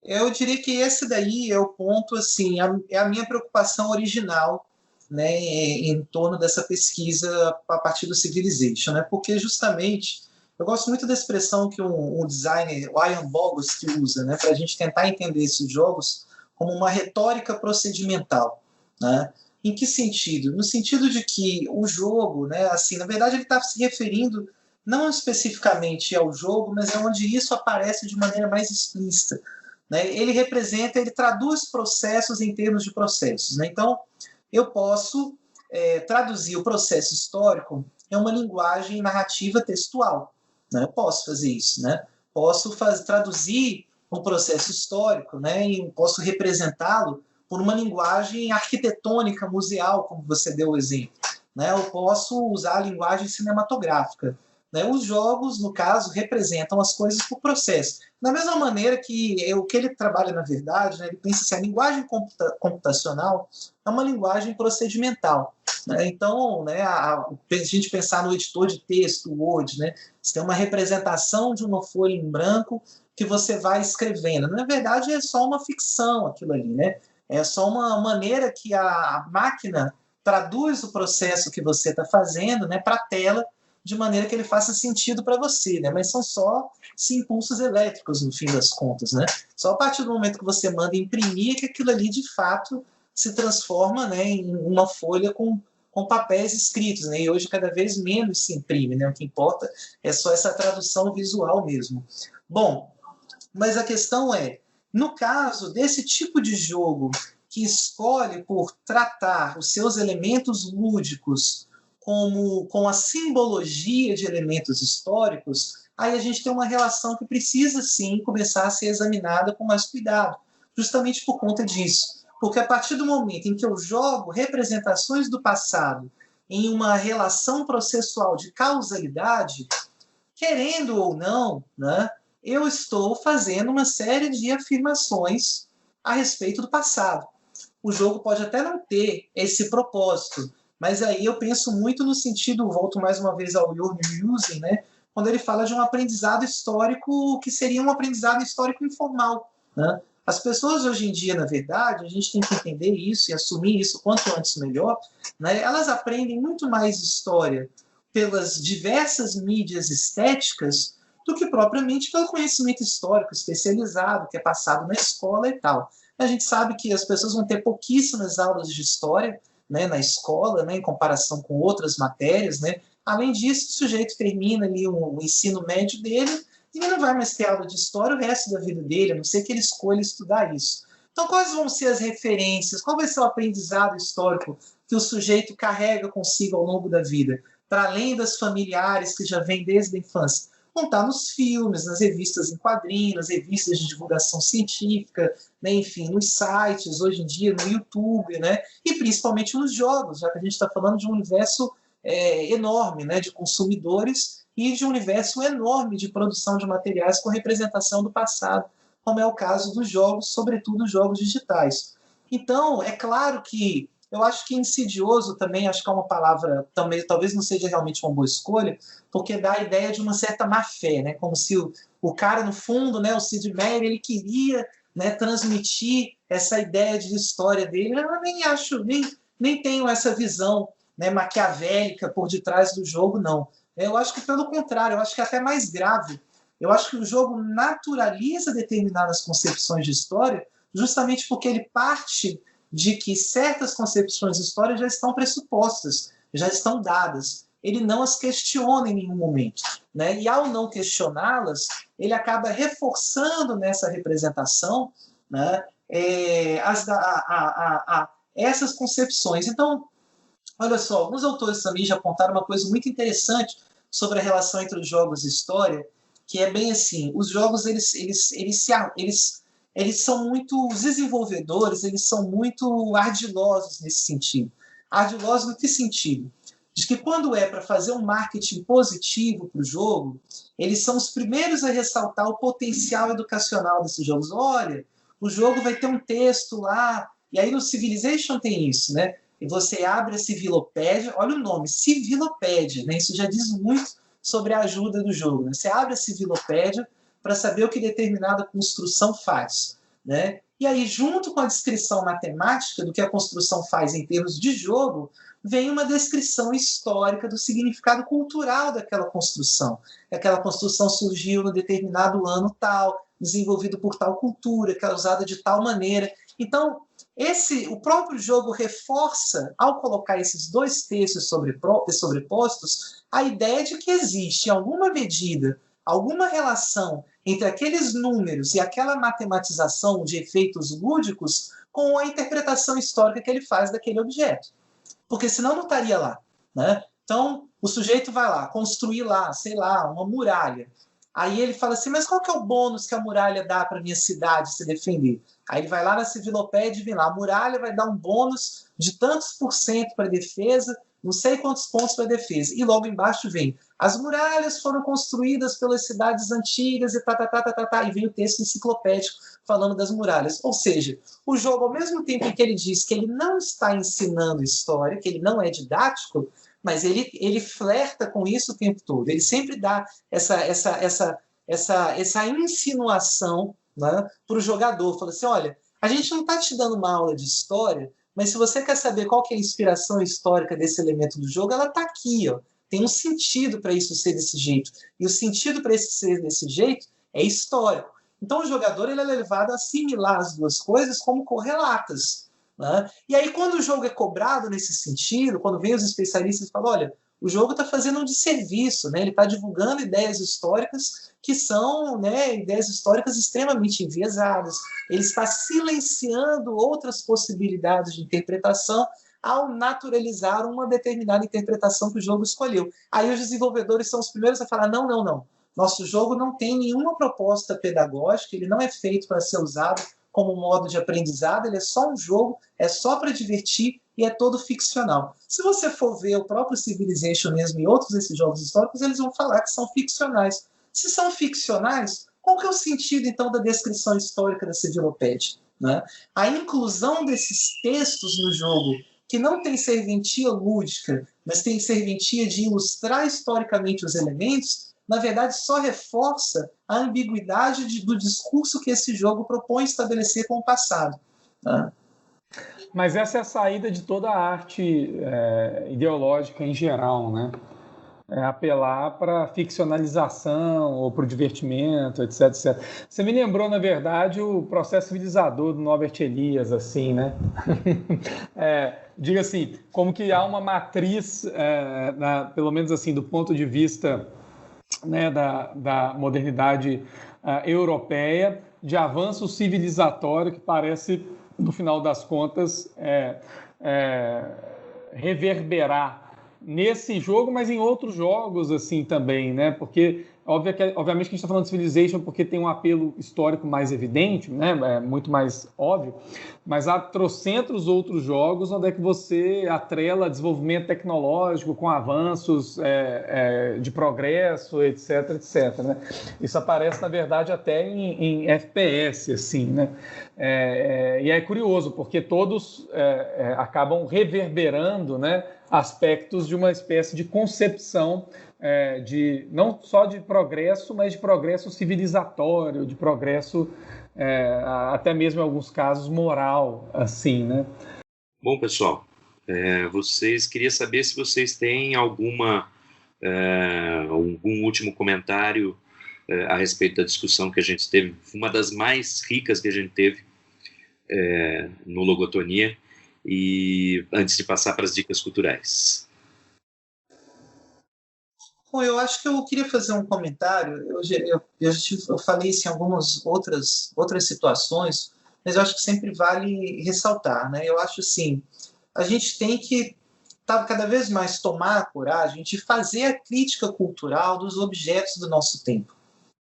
Eu diria que esse daí é o ponto, assim, é a minha preocupação original, né, em torno dessa pesquisa a partir do Civilization, né? Porque justamente eu gosto muito da expressão que um designer, o Ian Bogost, usa, né, para a gente tentar entender esses jogos como uma retórica procedimental, né? Em que sentido? No sentido de que o jogo, né, assim, na verdade ele está se referindo não especificamente ao jogo, mas é onde isso aparece de maneira mais explícita, né? Ele traduz processos em termos de processos, né? Então, eu posso traduzir o processo histórico em uma linguagem narrativa textual, né? Eu posso fazer isso, né? Posso traduzir um processo histórico, né? E posso representá-lo por uma linguagem arquitetônica, museal, como você deu o exemplo, né? Eu posso usar a linguagem cinematográfica, né? Os jogos, no caso, representam as coisas por processo. Da mesma maneira que o que ele trabalha, na verdade, né, ele pensa assim, a linguagem computacional é uma linguagem procedimental, né? Então, né, a gente pensar no editor de texto, o Word, né, você tem uma representação de uma folha em branco que você vai escrevendo. Na verdade, é só uma ficção aquilo ali, né? É só uma maneira que a máquina traduz o processo que você está fazendo, né, para a tela, de maneira que ele faça sentido para você, né? Mas são só impulsos elétricos, no fim das contas, né? Só a partir do momento que você manda imprimir que aquilo ali, de fato, se transforma, né, em uma folha com papéis escritos, né? E hoje cada vez menos se imprime, né? O que importa é só essa tradução visual mesmo. Bom, mas a questão é, no caso desse tipo de jogo que escolhe por tratar os seus elementos lúdicos com a simbologia de elementos históricos, aí a gente tem uma relação que precisa, sim, começar a ser examinada com mais cuidado, justamente por conta disso. Porque a partir do momento em que eu jogo representações do passado em uma relação processual de causalidade, querendo ou não, né, eu estou fazendo uma série de afirmações a respeito do passado. O jogo pode até não ter esse propósito, mas aí eu penso muito no sentido, volto mais uma vez ao Jörn Jusen, né, quando ele fala de um aprendizado histórico que seria um aprendizado histórico informal, né? As pessoas hoje em dia, na verdade, a gente tem que entender isso e assumir isso quanto antes melhor, né? Elas aprendem muito mais história pelas diversas mídias estéticas do que propriamente pelo conhecimento histórico especializado, que é passado na escola e tal. A gente sabe que as pessoas vão ter pouquíssimas aulas de história, né, na escola, né, em comparação com outras matérias, né? Além disso, o sujeito termina ali o ensino médio dele e ele não vai mais ter aula de história o resto da vida dele, a não ser que ele escolha estudar isso. Então, quais vão ser as referências? Qual vai ser o aprendizado histórico que o sujeito carrega consigo ao longo da vida? Para além das familiares que já vêm desde a infância. Vão estar nos filmes, nas revistas em quadrinhos, nas revistas de divulgação científica, né, enfim, nos sites, hoje em dia, no YouTube, né, e principalmente nos jogos, já que a gente está falando de um universo enorme, né, de consumidores e de um universo enorme de produção de materiais com representação do passado, como é o caso dos jogos, sobretudo os jogos digitais. Então, é claro que eu acho que insidioso também, acho que é uma palavra, também, talvez não seja realmente uma boa escolha, porque dá a ideia de uma certa má-fé, né? Como se o cara, no fundo, né, o Sid Meier, ele queria, né, transmitir essa ideia de história dele. Eu nem acho, nem tenho essa visão, né, maquiavélica por detrás do jogo, não. Eu acho que, pelo contrário, eu acho que é até mais grave. Eu acho que o jogo naturaliza determinadas concepções de história justamente porque ele parte de que certas concepções de história já estão pressupostas, já estão dadas. ele não as questiona em nenhum momento, né? E ao não questioná-las, ele acaba reforçando nessa representação, né, essas concepções. Então, olha só, alguns autores também já apontaram uma coisa muito interessante sobre a relação entre os jogos e história, que é bem assim, os jogos eles são muito desenvolvedores, eles são muito ardilosos nesse sentido. Ardilosos no que sentido? De que quando é para fazer um marketing positivo para o jogo, eles são os primeiros a ressaltar o potencial educacional desses jogos. Olha, o jogo vai ter um texto lá, e aí no Civilization tem isso, né? E você abre a Civilopédia, olha o nome, Civilopédia, né? Isso já diz muito sobre a ajuda do jogo, né? Você abre a Civilopédia para saber o que determinada construção faz, né? E aí, junto com a descrição matemática do que a construção faz em termos de jogo, vem uma descrição histórica do significado cultural daquela construção. Aquela construção surgiu no determinado ano tal, desenvolvido por tal cultura, que é usada de tal maneira. Então, o próprio jogo reforça, ao colocar esses dois textos sobrepostos, a ideia de que existe, em alguma medida, alguma relação entre aqueles números e aquela matematização de efeitos lúdicos com a interpretação histórica que ele faz daquele objeto. Porque senão não estaria lá, né? Então, o sujeito vai lá, construir lá, sei lá, uma muralha. Aí ele fala assim, mas qual que é o bônus que a muralha dá para a minha cidade se defender? Aí ele vai lá na Civilopédia e vem lá, a muralha vai dar um bônus de tantos por cento para a defesa, não sei quantos pontos para a defesa. E logo embaixo vem, as muralhas foram construídas pelas cidades antigas e e vem o texto enciclopédico falando das muralhas. Ou seja, o jogo, ao mesmo tempo em que ele diz que ele não está ensinando história, que ele não é didático, mas ele flerta com isso o tempo todo. Ele sempre dá essa insinuação, né, para o jogador. Fala assim, olha, a gente não está te dando uma aula de história, mas se você quer saber qual que é a inspiração histórica desse elemento do jogo, ela está aqui. Ó. Tem um sentido para isso ser desse jeito. E o sentido para isso ser desse jeito é histórico. Então o jogador ele é levado a assimilar as duas coisas como correlatas. Né? E aí, quando o jogo é cobrado nesse sentido, quando vem os especialistas e falam, olha, o jogo está fazendo um desserviço, né? Ele está divulgando ideias históricas que são, né, ideias históricas extremamente enviesadas, ele está silenciando outras possibilidades de interpretação ao naturalizar uma determinada interpretação que o jogo escolheu. Aí os desenvolvedores são os primeiros a falar, não. Nosso jogo não tem nenhuma proposta pedagógica, ele não é feito para ser usado como modo de aprendizado, ele é só um jogo, é só para divertir e é todo ficcional. Se você for ver o próprio Civilization mesmo e outros desses jogos históricos, eles vão falar que são ficcionais. Se são ficcionais, qual que é o sentido, então, da descrição histórica da Civilopédia? Né? A inclusão desses textos no jogo, que não tem serventia lúdica, mas tem serventia de ilustrar historicamente os elementos, na verdade, só reforça a ambiguidade do discurso que esse jogo propõe estabelecer com o passado. Né? Mas essa é a saída de toda a arte ideológica em geral, né? É apelar para a ficcionalização ou para o divertimento, etc, etc. Você me lembrou, na verdade, o processo civilizador do Norbert Elias, assim, né? Diga assim, como que há uma matriz, pelo menos assim, do ponto de vista, né, da modernidade europeia, de avanço civilizatório que parece, no final das contas, reverberar nesse jogo, mas em outros jogos assim também, né? Porque obviamente que a gente está falando de Civilization porque tem um apelo histórico mais evidente, né? É muito mais óbvio, mas há trocentos outros jogos onde é que você atrela desenvolvimento tecnológico com avanços de progresso, etc, etc, né? Isso aparece, na verdade, até em FPS, assim, né? E é curioso, porque todos acabam reverberando, né, aspectos de uma espécie de concepção não só de progresso, mas de progresso civilizatório, de progresso, até mesmo em alguns casos, moral, assim, né? Bom, pessoal, queria saber se vocês têm algum último comentário a respeito da discussão que a gente teve, uma das mais ricas que a gente teve no Logotonia, e antes de passar para as dicas culturais. Bom, eu acho que eu queria fazer um comentário. Eu falei isso em algumas outras situações, mas eu acho que sempre vale ressaltar, né? Eu acho assim, a gente tem que cada vez mais tomar a coragem de fazer a crítica cultural dos objetos do nosso tempo,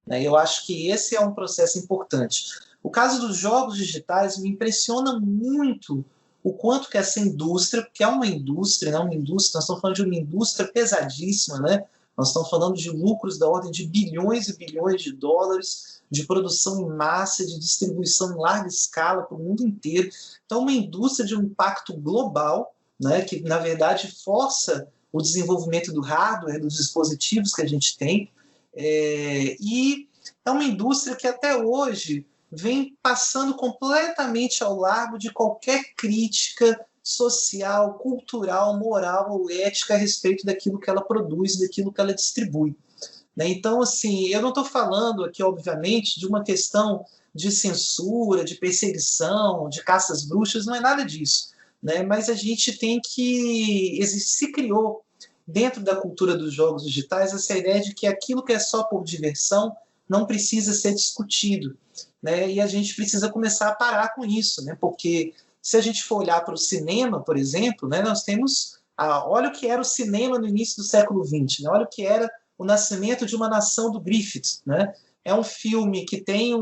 né? Eu acho que esse é um processo importante. O caso dos jogos digitais me impressiona muito o quanto que essa indústria, que é uma indústria, não uma indústria, nós estamos falando de uma indústria pesadíssima, né? Nós estamos falando de lucros da ordem de bilhões e bilhões de dólares, de produção em massa, de distribuição em larga escala para o mundo inteiro. Então, uma indústria de um impacto global, né, que, na verdade, força o desenvolvimento do hardware, dos dispositivos que a gente tem, e é uma indústria que até hoje vem passando completamente ao largo de qualquer crítica social, cultural, moral ou ética a respeito daquilo que ela produz, daquilo que ela distribui, né? Então, assim, eu não estou falando aqui, obviamente, de uma questão de censura, de perseguição, de caça às bruxas, não é nada disso, né? Mas a gente tem que... Se criou dentro da cultura dos jogos digitais essa ideia de que aquilo que é só por diversão não precisa ser discutido, né? E a gente precisa começar a parar com isso, né? Porque se a gente for olhar para o cinema, por exemplo, né, nós temos... olha o que era o cinema no início do século XX, né? Olha o que era o Nascimento de uma Nação do Griffith, né? É um filme que tem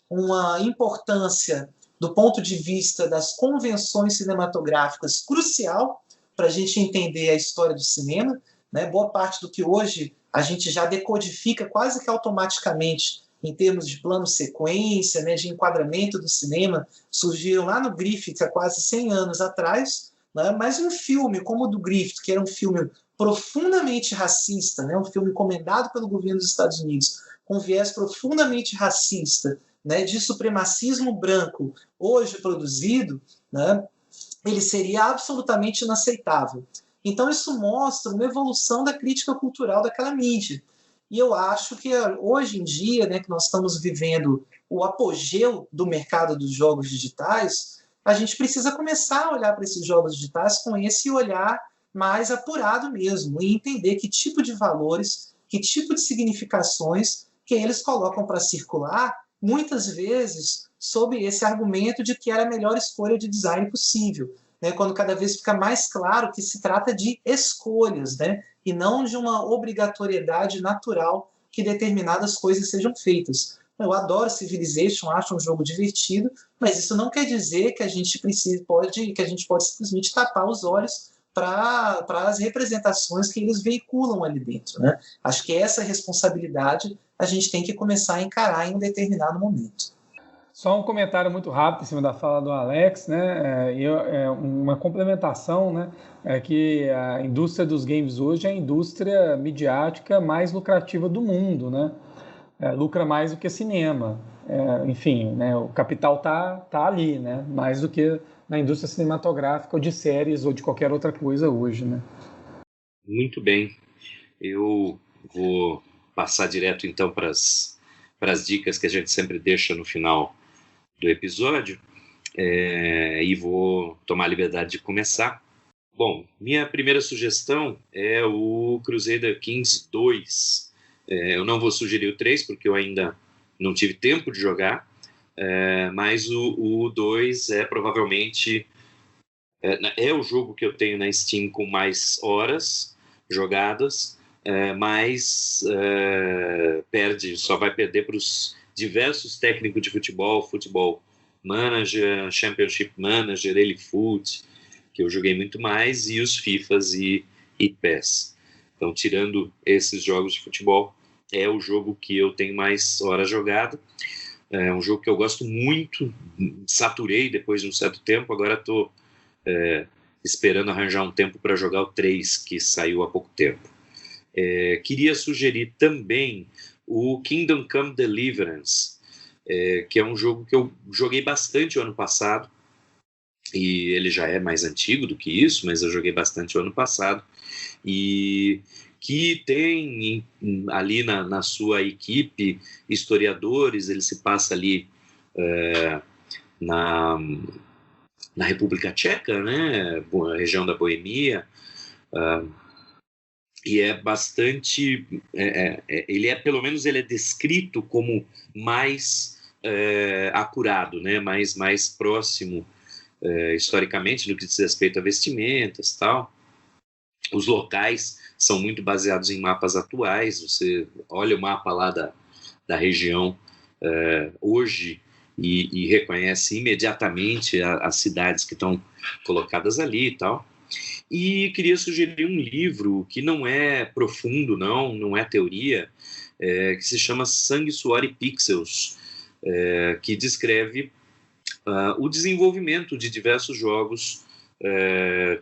uma importância do ponto de vista das convenções cinematográficas crucial para a gente entender a história do cinema, né? Boa parte do que hoje a gente já decodifica quase que automaticamente em termos de plano-sequência, né, de enquadramento do cinema, surgiram lá no Griffith há quase 100 anos atrás, né? Mas um filme como o do Griffith, que era um filme profundamente racista, né, um filme encomendado pelo governo dos Estados Unidos, com viés profundamente racista, né, de supremacismo branco, hoje produzido, né, ele seria absolutamente inaceitável. Então isso mostra uma evolução da crítica cultural daquela mídia. E eu acho que hoje em dia, né, que nós estamos vivendo o apogeu do mercado dos jogos digitais, a gente precisa começar a olhar para esses jogos digitais com esse olhar mais apurado mesmo e entender que tipo de valores, que tipo de significações que eles colocam para circular, muitas vezes sob esse argumento de que era a melhor escolha de design possível, né, quando cada vez fica mais claro que se trata de escolhas, né, e não de uma obrigatoriedade natural que determinadas coisas sejam feitas. Eu adoro Civilization, acho um jogo divertido, mas isso não quer dizer que a gente pode simplesmente tapar os olhos para as representações que eles veiculam ali dentro, né? Acho que essa responsabilidade a gente tem que começar a encarar em um determinado momento. Só um comentário muito rápido em cima da fala do Alex, né? Uma complementação, né? É que a indústria dos games hoje é a indústria midiática mais lucrativa do mundo, né? Lucra mais do que cinema. Enfim, né? O capital tá ali, né? Mais do que na indústria cinematográfica ou de séries ou de qualquer outra coisa hoje, né? Muito bem. Eu vou passar direto então para as dicas que a gente sempre deixa no final do episódio, e vou tomar a liberdade de começar. Bom, minha primeira sugestão é o Crusader Kings 2. Eu não vou sugerir o 3, porque eu ainda não tive tempo de jogar, mas o 2 é provavelmente o jogo que eu tenho na Steam com mais horas jogadas, mas só vai perder para os diversos técnicos de futebol Manager, Championship Manager, Elifoot, que eu joguei muito mais, e os FIFAs e PES. Então, tirando esses jogos de futebol, é o jogo que eu tenho mais horas jogado. É um jogo que eu gosto muito, saturei depois de um certo tempo, agora estou esperando arranjar um tempo para jogar o 3, que saiu há pouco tempo. Queria sugerir também o Kingdom Come Deliverance, que é um jogo que eu joguei bastante o ano passado, e ele já é mais antigo do que isso, mas eu joguei bastante o ano passado, e que tem ali na sua equipe historiadores. Ele se passa ali na República Tcheca, né, a região da Boemia, e é bastante, pelo menos ele é descrito como mais acurado, né? mais próximo historicamente no que diz respeito a vestimentas e tal. Os locais são muito baseados em mapas atuais. Você olha o mapa lá da região hoje e reconhece imediatamente as cidades que estão colocadas ali e tal. E queria sugerir um livro que não é profundo, não é teoria, que se chama Sangue, Suor e Pixels, que descreve o desenvolvimento de diversos jogos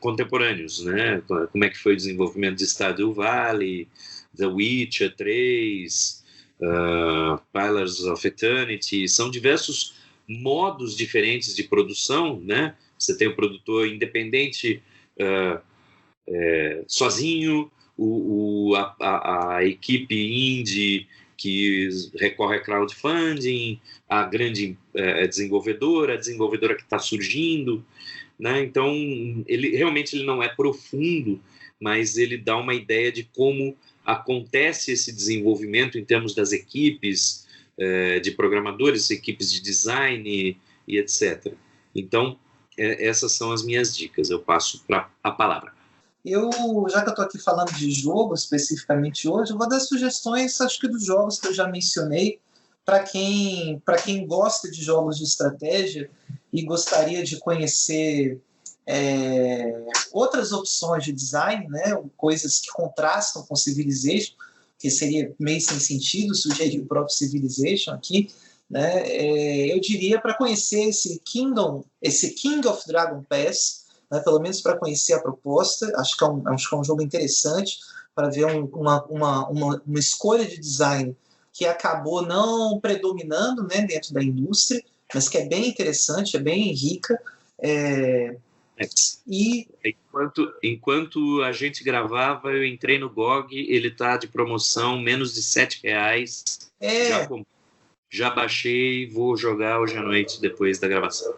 contemporâneos, né? Como é que foi o desenvolvimento de Stardew Valley, The Witcher 3, Pillars of Eternity. São diversos modos diferentes de produção, né? Você tem o produtor independente sozinho, a equipe indie que recorre a crowdfunding, a grande desenvolvedora, a desenvolvedora que está surgindo, né? Então, ele realmente não é profundo, mas ele dá uma ideia de como acontece esse desenvolvimento em termos das equipes de programadores, equipes de design e etc. Então, essas são as minhas dicas. Eu passo a palavra. Já que eu estou aqui falando de jogo especificamente hoje, eu vou dar sugestões, acho que dos jogos que eu já mencionei, para quem gosta de jogos de estratégia e gostaria de conhecer outras opções de design, né, coisas que contrastam com Civilization, que seria meio sem sentido sugerir o próprio Civilization aqui, né, eu diria para conhecer esse King of Dragon Pass, né, pelo menos para conhecer a proposta. Acho que é um jogo interessante para ver uma escolha de design que acabou não predominando, né, dentro da indústria, mas que é bem interessante, é bem rica. Enquanto a gente gravava, eu entrei no GOG, ele está de promoção, menos de R$7. Já baixei, vou jogar hoje à noite depois da gravação.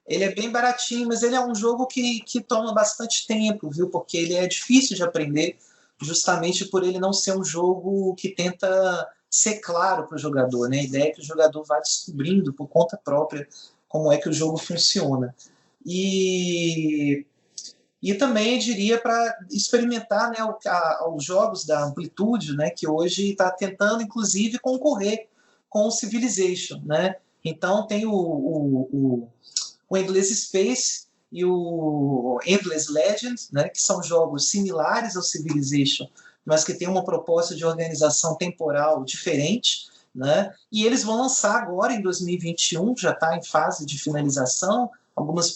Ele é bem baratinho, mas ele é um jogo que toma bastante tempo, viu? Porque ele é difícil de aprender, justamente por ele não ser um jogo que tenta ser claro para o jogador, né? A ideia é que o jogador vá descobrindo por conta própria como é que o jogo funciona. E também diria para experimentar, né, os jogos da Amplitude, né, que hoje está tentando, inclusive, concorrer com o Civilization, né? Então tem o Endless Space e o Endless Legend, né, que são jogos similares ao Civilization, mas que têm uma proposta de organização temporal diferente, né? E eles vão lançar agora em 2021, já está em fase de finalização. Alguns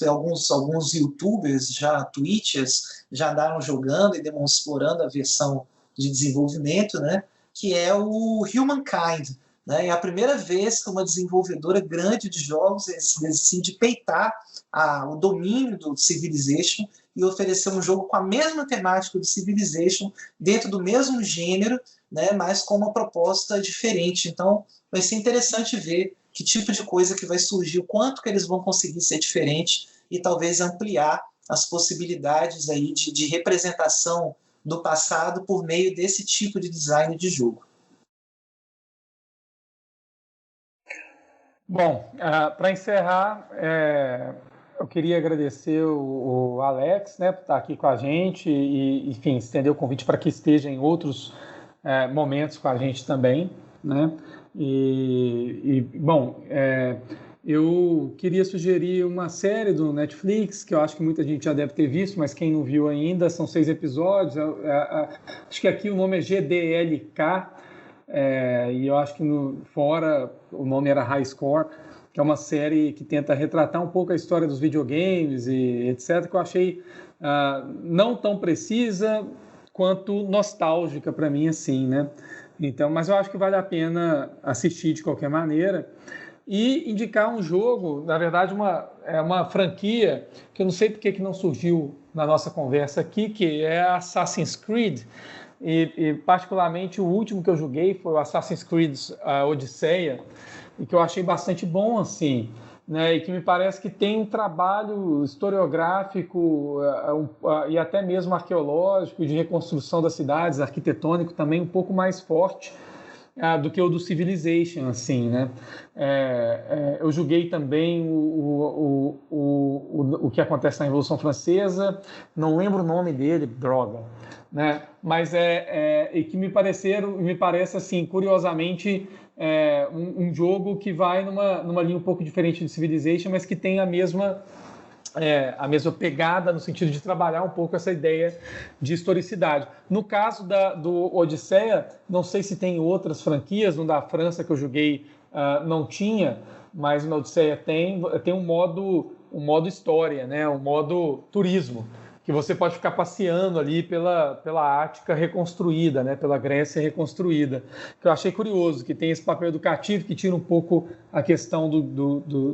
youtubers, twitchers, já andaram jogando e explorando a versão de desenvolvimento, né? Que é o Humankind. Né? É a primeira vez que uma desenvolvedora grande de jogos decide peitar o domínio do Civilization e oferecer um jogo com a mesma temática do Civilization, dentro do mesmo gênero, né? Mas com uma proposta diferente. Então vai ser interessante ver que tipo de coisa que vai surgir, o quanto que eles vão conseguir ser diferentes e talvez ampliar as possibilidades aí de representação do passado por meio desse tipo de design de jogo. Bom, para encerrar, eu queria agradecer o Alex, né, por estar aqui com a gente e, enfim, estender o convite para que esteja em outros momentos com a gente também, né? Bom, eu queria sugerir uma série do Netflix, que eu acho que muita gente já deve ter visto, mas quem não viu ainda, são 6 episódios. Acho que aqui o nome é GDLK, e eu acho que fora o nome era High Score, que é uma série que tenta retratar um pouco a história dos videogames e etc., que eu achei não tão precisa quanto nostálgica para mim, assim, né? Então, mas eu acho que vale a pena assistir de qualquer maneira. E indicar um jogo, na verdade, uma franquia que eu não sei porque que não surgiu na nossa conversa aqui, que é Assassin's Creed. E particularmente o último que eu joguei foi o Assassin's Creed Odisseia, e que eu achei bastante bom, assim. né, e que me parece que tem um trabalho historiográfico e até mesmo arqueológico, de reconstrução das cidades, arquitetônico também um pouco mais forte do que o do Civilization, assim, né? Eu julguei também o que acontece na Revolução Francesa, não lembro o nome dele, droga, né? Mas e que me parece assim, curiosamente, um jogo que vai numa linha um pouco diferente de Civilization, mas que tem a mesma pegada no sentido de trabalhar um pouco essa ideia de historicidade. No caso do Odisseia, não sei se tem outras franquias, no da França que eu joguei não tinha, mas no Odisseia tem um modo história, né? Um modo turismo, que você pode ficar passeando ali pela Ática reconstruída, né? Pela Grécia reconstruída, que eu achei curioso, que tem esse papel educativo que tira um pouco a questão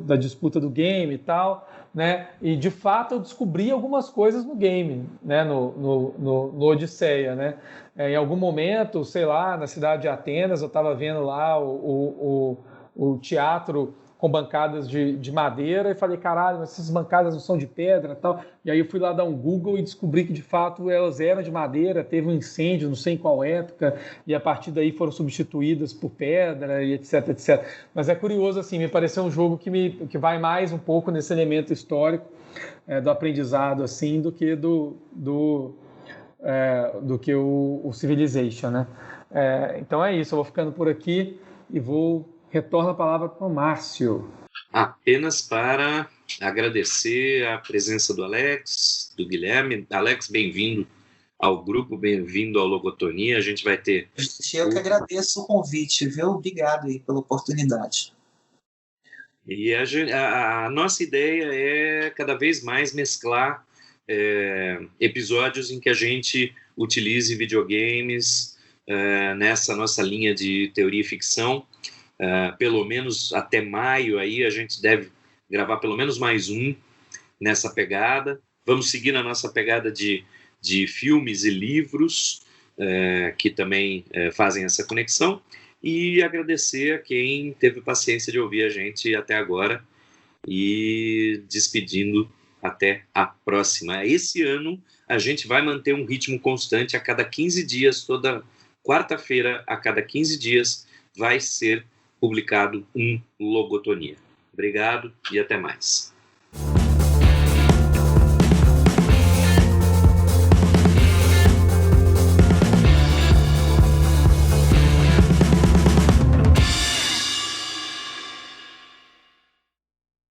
da disputa do game e tal, né? E de fato eu descobri algumas coisas no game, né? No Odisseia, né? Em algum momento, sei lá, na cidade de Atenas, eu estava vendo lá o teatro com bancadas de madeira e falei, caralho, mas essas bancadas não são de pedra e tal. E aí eu fui lá dar um Google e descobri que de fato elas eram de madeira, teve um incêndio, não sei em qual época, e a partir daí foram substituídas por pedra e etc, etc. Mas é curioso, assim, me pareceu um jogo que vai mais um pouco nesse elemento histórico do aprendizado, assim, do que do que o Civilization, né? Então é isso, eu vou ficando por aqui e retorno a palavra para o Márcio. Apenas para agradecer a presença do Alex, do Guilherme. Alex, bem-vindo ao grupo, bem-vindo ao Logotonia. A gente vai ter... Eu que agradeço o convite, viu? Obrigado aí pela oportunidade. E a nossa ideia é cada vez mais mesclar episódios em que a gente utilize videogames nessa nossa linha de teoria e ficção. Pelo menos até maio aí a gente deve gravar pelo menos mais um nessa pegada. Vamos seguir na nossa pegada de filmes e livros que também fazem essa conexão, e agradecer a quem teve paciência de ouvir a gente até agora e despedindo até a próxima. Esse ano a gente vai manter um ritmo constante a cada 15 dias, toda quarta-feira a cada 15 dias vai ser publicado um Logotonia. Obrigado e até mais.